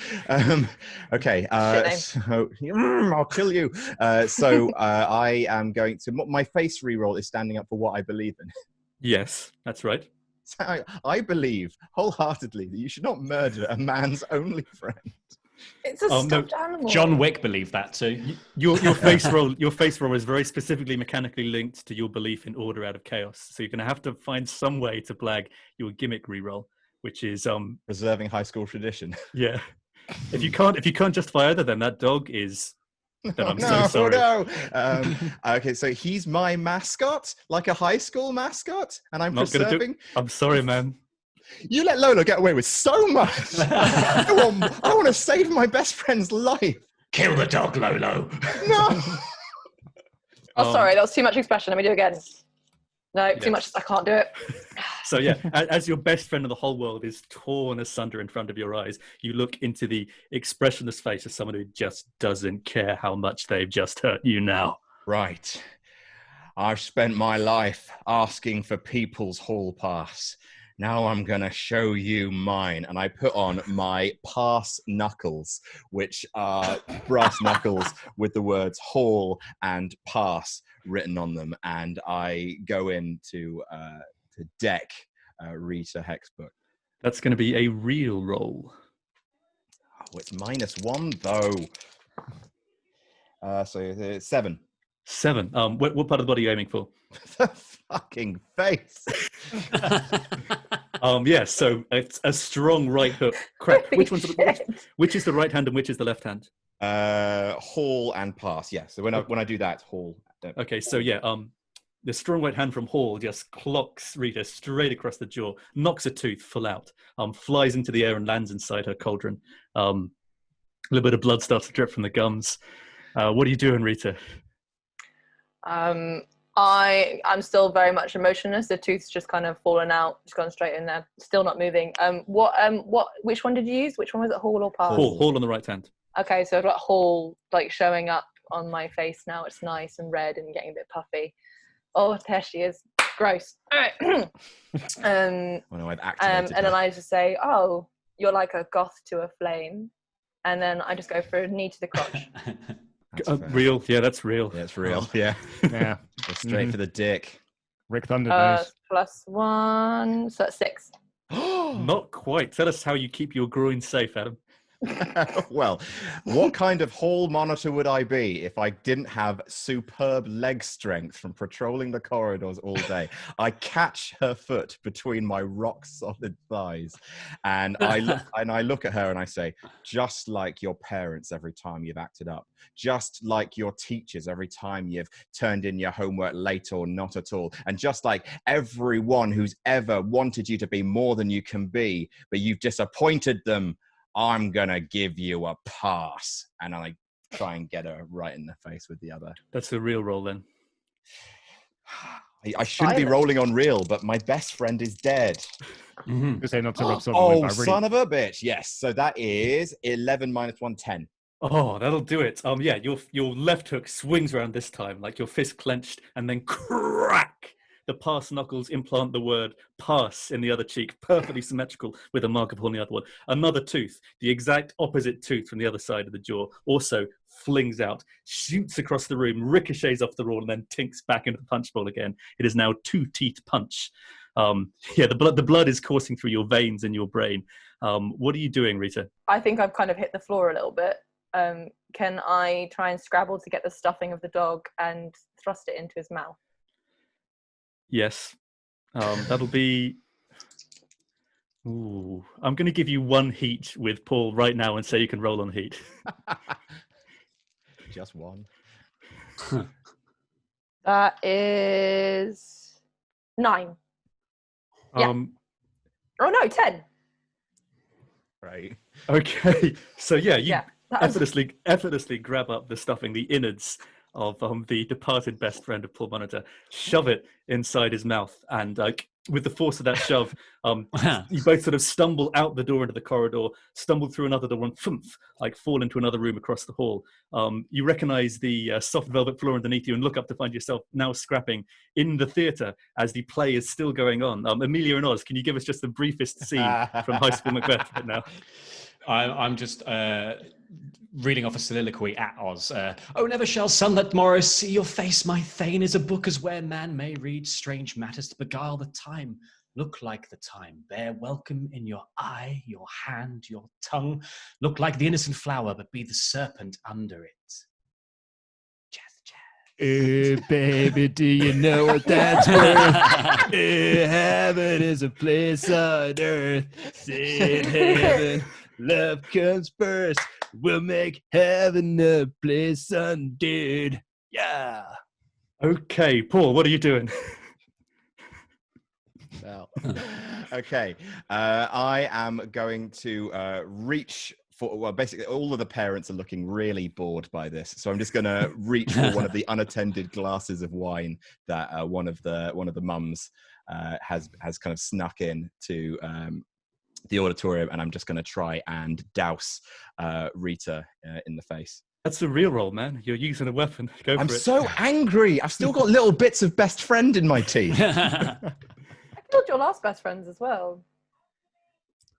Okay, so I'll kill you. I am going to. My face re-roll is standing up for what I believe in. Yes, that's right. So I believe wholeheartedly that you should not murder a man's only friend. It's a stuffed animal. John Wick believed that too. Your face roll is very specifically mechanically linked to your belief in order out of chaos. So you're going to have to find some way to blag your gimmick reroll, which is Preserving high school tradition. Yeah. If you can't justify either, then that dog is. Then I'm so sorry. No. Okay, so he's my mascot, like a high school mascot, and I'm Not gonna preserving. I'm sorry, man. You let Lola get away with so much. I want to save my best friend's life. Kill the dog, Lolo. No. Oh, sorry, that was too much expression. Let me do it again. No, Yes. too much. I can't do it. So yeah, as your best friend in the whole world is torn asunder in front of your eyes, you look into the expressionless face of someone who just doesn't care how much they've just hurt you now. Right. I've spent my life asking for people's hall pass. Now I'm going to show you mine. And I put on my pass knuckles, which are brass knuckles with the words hall and pass written on them. And I go in to deck Rita Hexbook. That's going to be a real roll. Oh, it's -1 though. So it's 7. 7. What part of the body are you aiming for? The fucking face. Yeah, so it's a strong right hook. Crack. Which is the right hand and which is the left hand? Hall and pass. Yeah. So when I do that, hall. Okay, so yeah, the strong right hand from Hall just clocks Rita straight across the jaw, knocks a tooth full out, flies into the air and lands inside her cauldron. A little bit of blood starts to drip from the gums. What are you doing, Rita? I'm still very much emotionless. The tooth's just kind of fallen out, just gone straight in there, still not moving. Which one did you use? Which one was it, Hall or pass? Hall on the right hand. Okay, so I've got Hall like showing up on my face now. It's nice and red and getting a bit puffy. Oh, there she is. Gross. All right. No, I've activated and then I just say, "Oh, you're like a goth to a flame," and then I just go for a knee to the crotch. Real, yeah, that's real. Yeah, it's real. Yeah. Yeah. Go straight for the dick. Rick Thunder knows. +1, so that's 6. Not quite. Tell us how you keep your groin safe, Adam. Well, what kind of hall monitor would I be if I didn't have superb leg strength from patrolling the corridors all day? I catch her foot between my rock solid thighs, and I look at her and I say, just like your parents every time you've acted up, just like your teachers every time you've turned in your homework late or not at all, and just like everyone who's ever wanted you to be more than you can be, but you've disappointed them, I'm going to give you a pass. And I try and get her right in the face with the other. That's a real roll then. I shouldn't be rolling on real, but my best friend is dead. You say not to rub salt in Oh, the wound, but I son of a bitch. Yes. So that is 11 - 1, 10. Oh, that'll do it. Yeah, your left hook swings around this time, like your fist clenched, and then crack. the pass knuckles implant the word pass in the other cheek, perfectly symmetrical with a mark upon the other one. Another tooth, the exact opposite tooth from the other side of the jaw, also flings out, shoots across the room, ricochets off the wall, and then tinks back into the punch bowl again. It is now two-teeth punch. The blood is coursing through your veins in your brain. What are you doing, Rita? I think I've kind of hit the floor a little bit. Can I try and scrabble to get the stuffing of the dog and thrust it into his mouth? Yes. That'll be... Ooh. I'm going to give you one heat with Paul right now and say you can roll on heat. Just one. That is 9. Yeah. Oh no, 10. Right. Okay. So yeah, you was- effortlessly grab up the stuffing, the innards of the departed best friend of Paul Monitor, shove it inside his mouth, and with the force of that shove, you both sort of stumble out the door into the corridor, stumble through another door, and fall into another room across the hall. You recognize the soft velvet floor underneath you and look up to find yourself now scrapping in the theatre as the play is still going on. Amelia and Oz, can you give us just the briefest scene from High School Macbeth right now? I'm just reading off a soliloquy at Oz. Oh, never shall sunlit morrows see your face, my thane, is a book as where man may read strange matters to beguile the time. Look like the time, bear welcome in your eye, your hand, your tongue. Look like the innocent flower, but be the serpent under it. Jazz. Baby, do you know what that's worth? Heaven is a place on earth. Say heaven, love comes first. We'll make heaven a place undead. Yeah. Okay, Paul, what are you doing? Well, okay. I am going to reach for, well, basically all of the parents are looking really bored by this. So I'm just going to reach for one of the unattended glasses of wine that one of the mums has kind of snuck in to the auditorium, and I'm just going to try and douse Rita in the face. That's a real roll, man. You're using a weapon. Go for it. I'm so angry. I've still got little bits of best friend in my teeth. I killed your last best friends as well.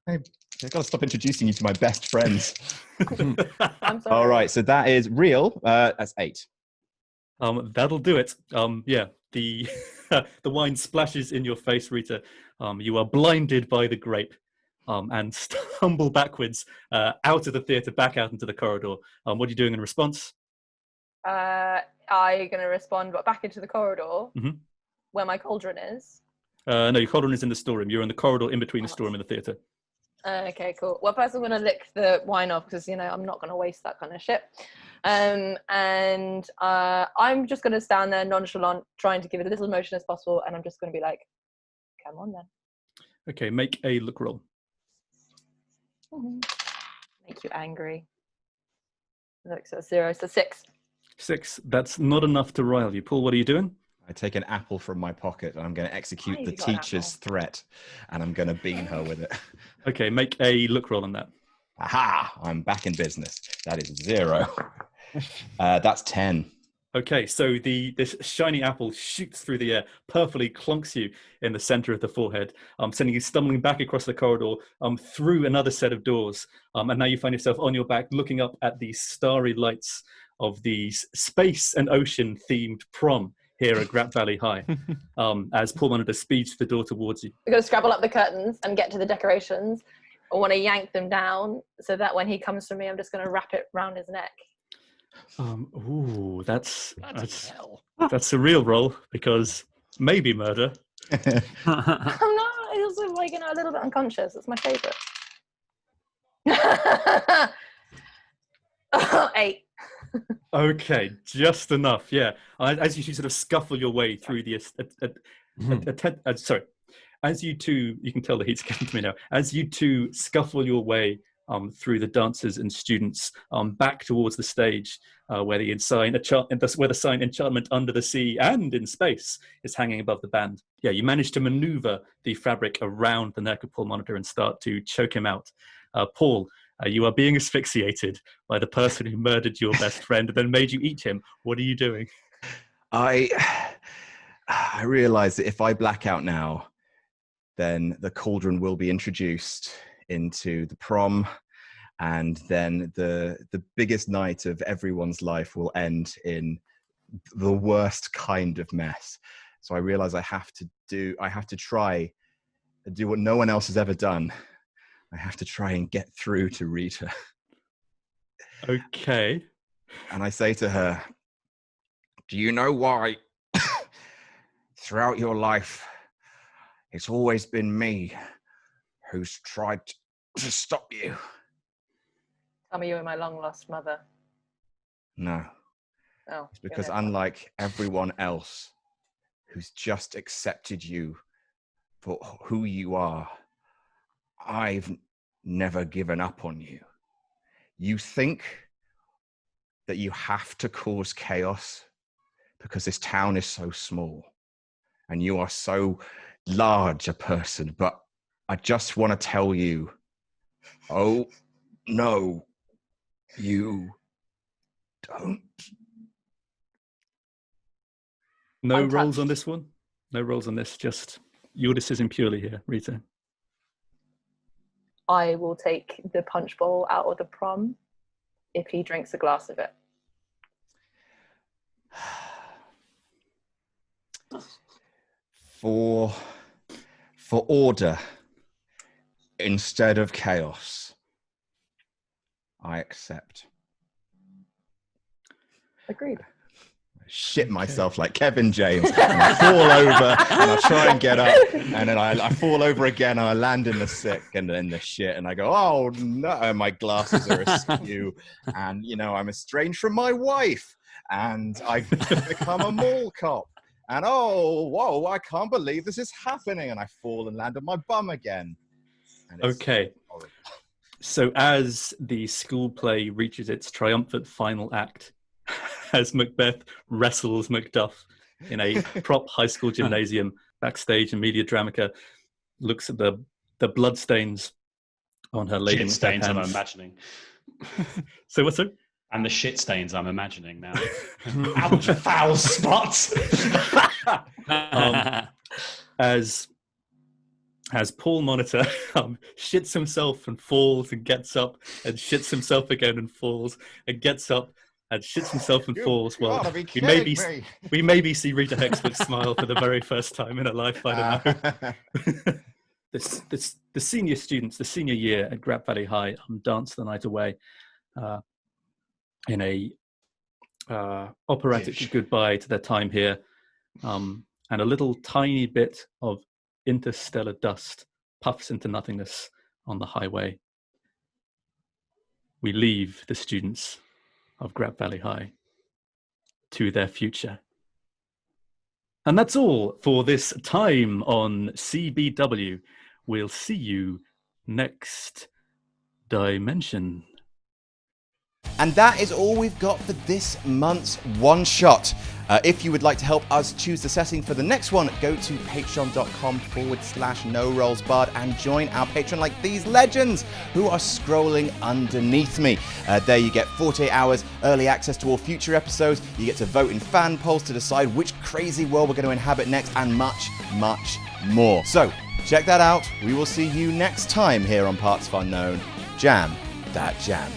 I've got to stop introducing you to my best friends. I'm sorry. All right, so that is real. That's 8. That'll do it. The the wine splashes in your face, Rita. You are blinded by the grape. And stumble backwards out of the theatre, back out into the corridor. What are you doing in response? I'm going to respond back into the corridor where my cauldron is. No, your cauldron is in the storeroom. You're in the corridor in between the storeroom and the theatre. Okay, cool. Well, first I'm going to lick the wine off because, I'm not going to waste that kind of shit. And I'm just going to stand there nonchalant, trying to give it as little emotion as possible. And I'm just going to be like, come on then. Okay, make a look roll. Make you angry. Look, so 0, so 6. 6. That's not enough to rile you. Paul, what are you doing? I take an apple from my pocket and I'm going to execute the teacher's threat, and I'm going to bean her with it. Okay, make a look roll on that. Aha! I'm back in business. That is 0. That's 10. Okay, so this shiny apple shoots through the air, perfectly clunks you in the center of the forehead, sending you stumbling back across the corridor, through another set of doors, and now you find yourself on your back, looking up at the starry lights of the space and ocean themed prom here at Grap Valley High, as Paul Monitor speeds the door towards you. We're going to scrabble up the curtains and get to the decorations. I want to yank them down so that when he comes for me, I'm just going to wrap it around his neck. Ooh, that's a real roll, because maybe murder. I'm not. I also a little bit unconscious. It's my favourite. 8. Okay, just enough. Yeah, as you sort of scuffle your way through the as you two, you can tell the heat's getting to me now. As you two scuffle your way through the dancers and students back towards the stage, where the sign "Enchantment Under the Sea and in Space" is hanging above the band. Yeah, you manage to maneuver the fabric around the neck of Paul Monitor and start to choke him out. Paul, you are being asphyxiated by the person who murdered your best friend and then made you eat him. What are you doing? I realize that if I black out now, then the cauldron will be introduced into the prom, and then the biggest night of everyone's life will end in the worst kind of mess. So I realize I have to try to do what no one else has ever done. I have to try and get through to Rita. Okay. And I say to her, do you know why throughout your life it's always been me who's tried to stop you? Tell me you were my long lost mother. No. Oh, It's because unlike everyone else who's just accepted you for who you are, I've never given up on you. You think that you have to cause chaos because this town is so small and you are so large a person, but I just want to tell you, oh no, you don't. No Untouched. rolls on this one? No rolls on this, just your decision purely here, Rita. I will take the punch bowl out of the prom if he drinks a glass of it. For order instead of chaos, I accept. Agreed. Shit myself like Kevin James, and I fall over and I try and get up, and then I fall over again and I land in the sick and in the shit, and I go, oh no, my glasses are askew, and I'm estranged from my wife, and I become a mall cop, and oh whoa, I can't believe this is happening, and I fall and land on my bum again. And it's Okay. horrible. So as the school play reaches its triumphant final act, as Macbeth wrestles Macduff in a prop high school gymnasium backstage in Media Dramica, looks at the bloodstains on her lady Shit stains, I'm hands. imagining. So what's it? And the shit stains I'm imagining now. Ouch, foul spots. As Paul Monitor shits himself and falls and gets up and shits himself again and falls and gets up and shits himself and falls. Well, we maybe see Rita Hexford smile for the very first time in her life. I don't know. The senior students, the senior year at Grab Valley High, dance the night away in a operatic goodbye to their time here, and a little tiny bit of interstellar dust puffs into nothingness on the highway. We leave the students of Grab Valley High to their future. And that's all for this time on CBW. We'll see you next dimension. And that is all we've got for this month's one shot. If you would like to help us choose the setting for the next one, go to patreon.com/NoRollsBard and join our Patreon like these legends who are scrolling underneath me. There you get 48 hours early access to all future episodes. You get to vote in fan polls to decide which crazy world we're going to inhabit next, and much, much more. So check that out. We will see you next time here on partsFUNknown. Jam that jam.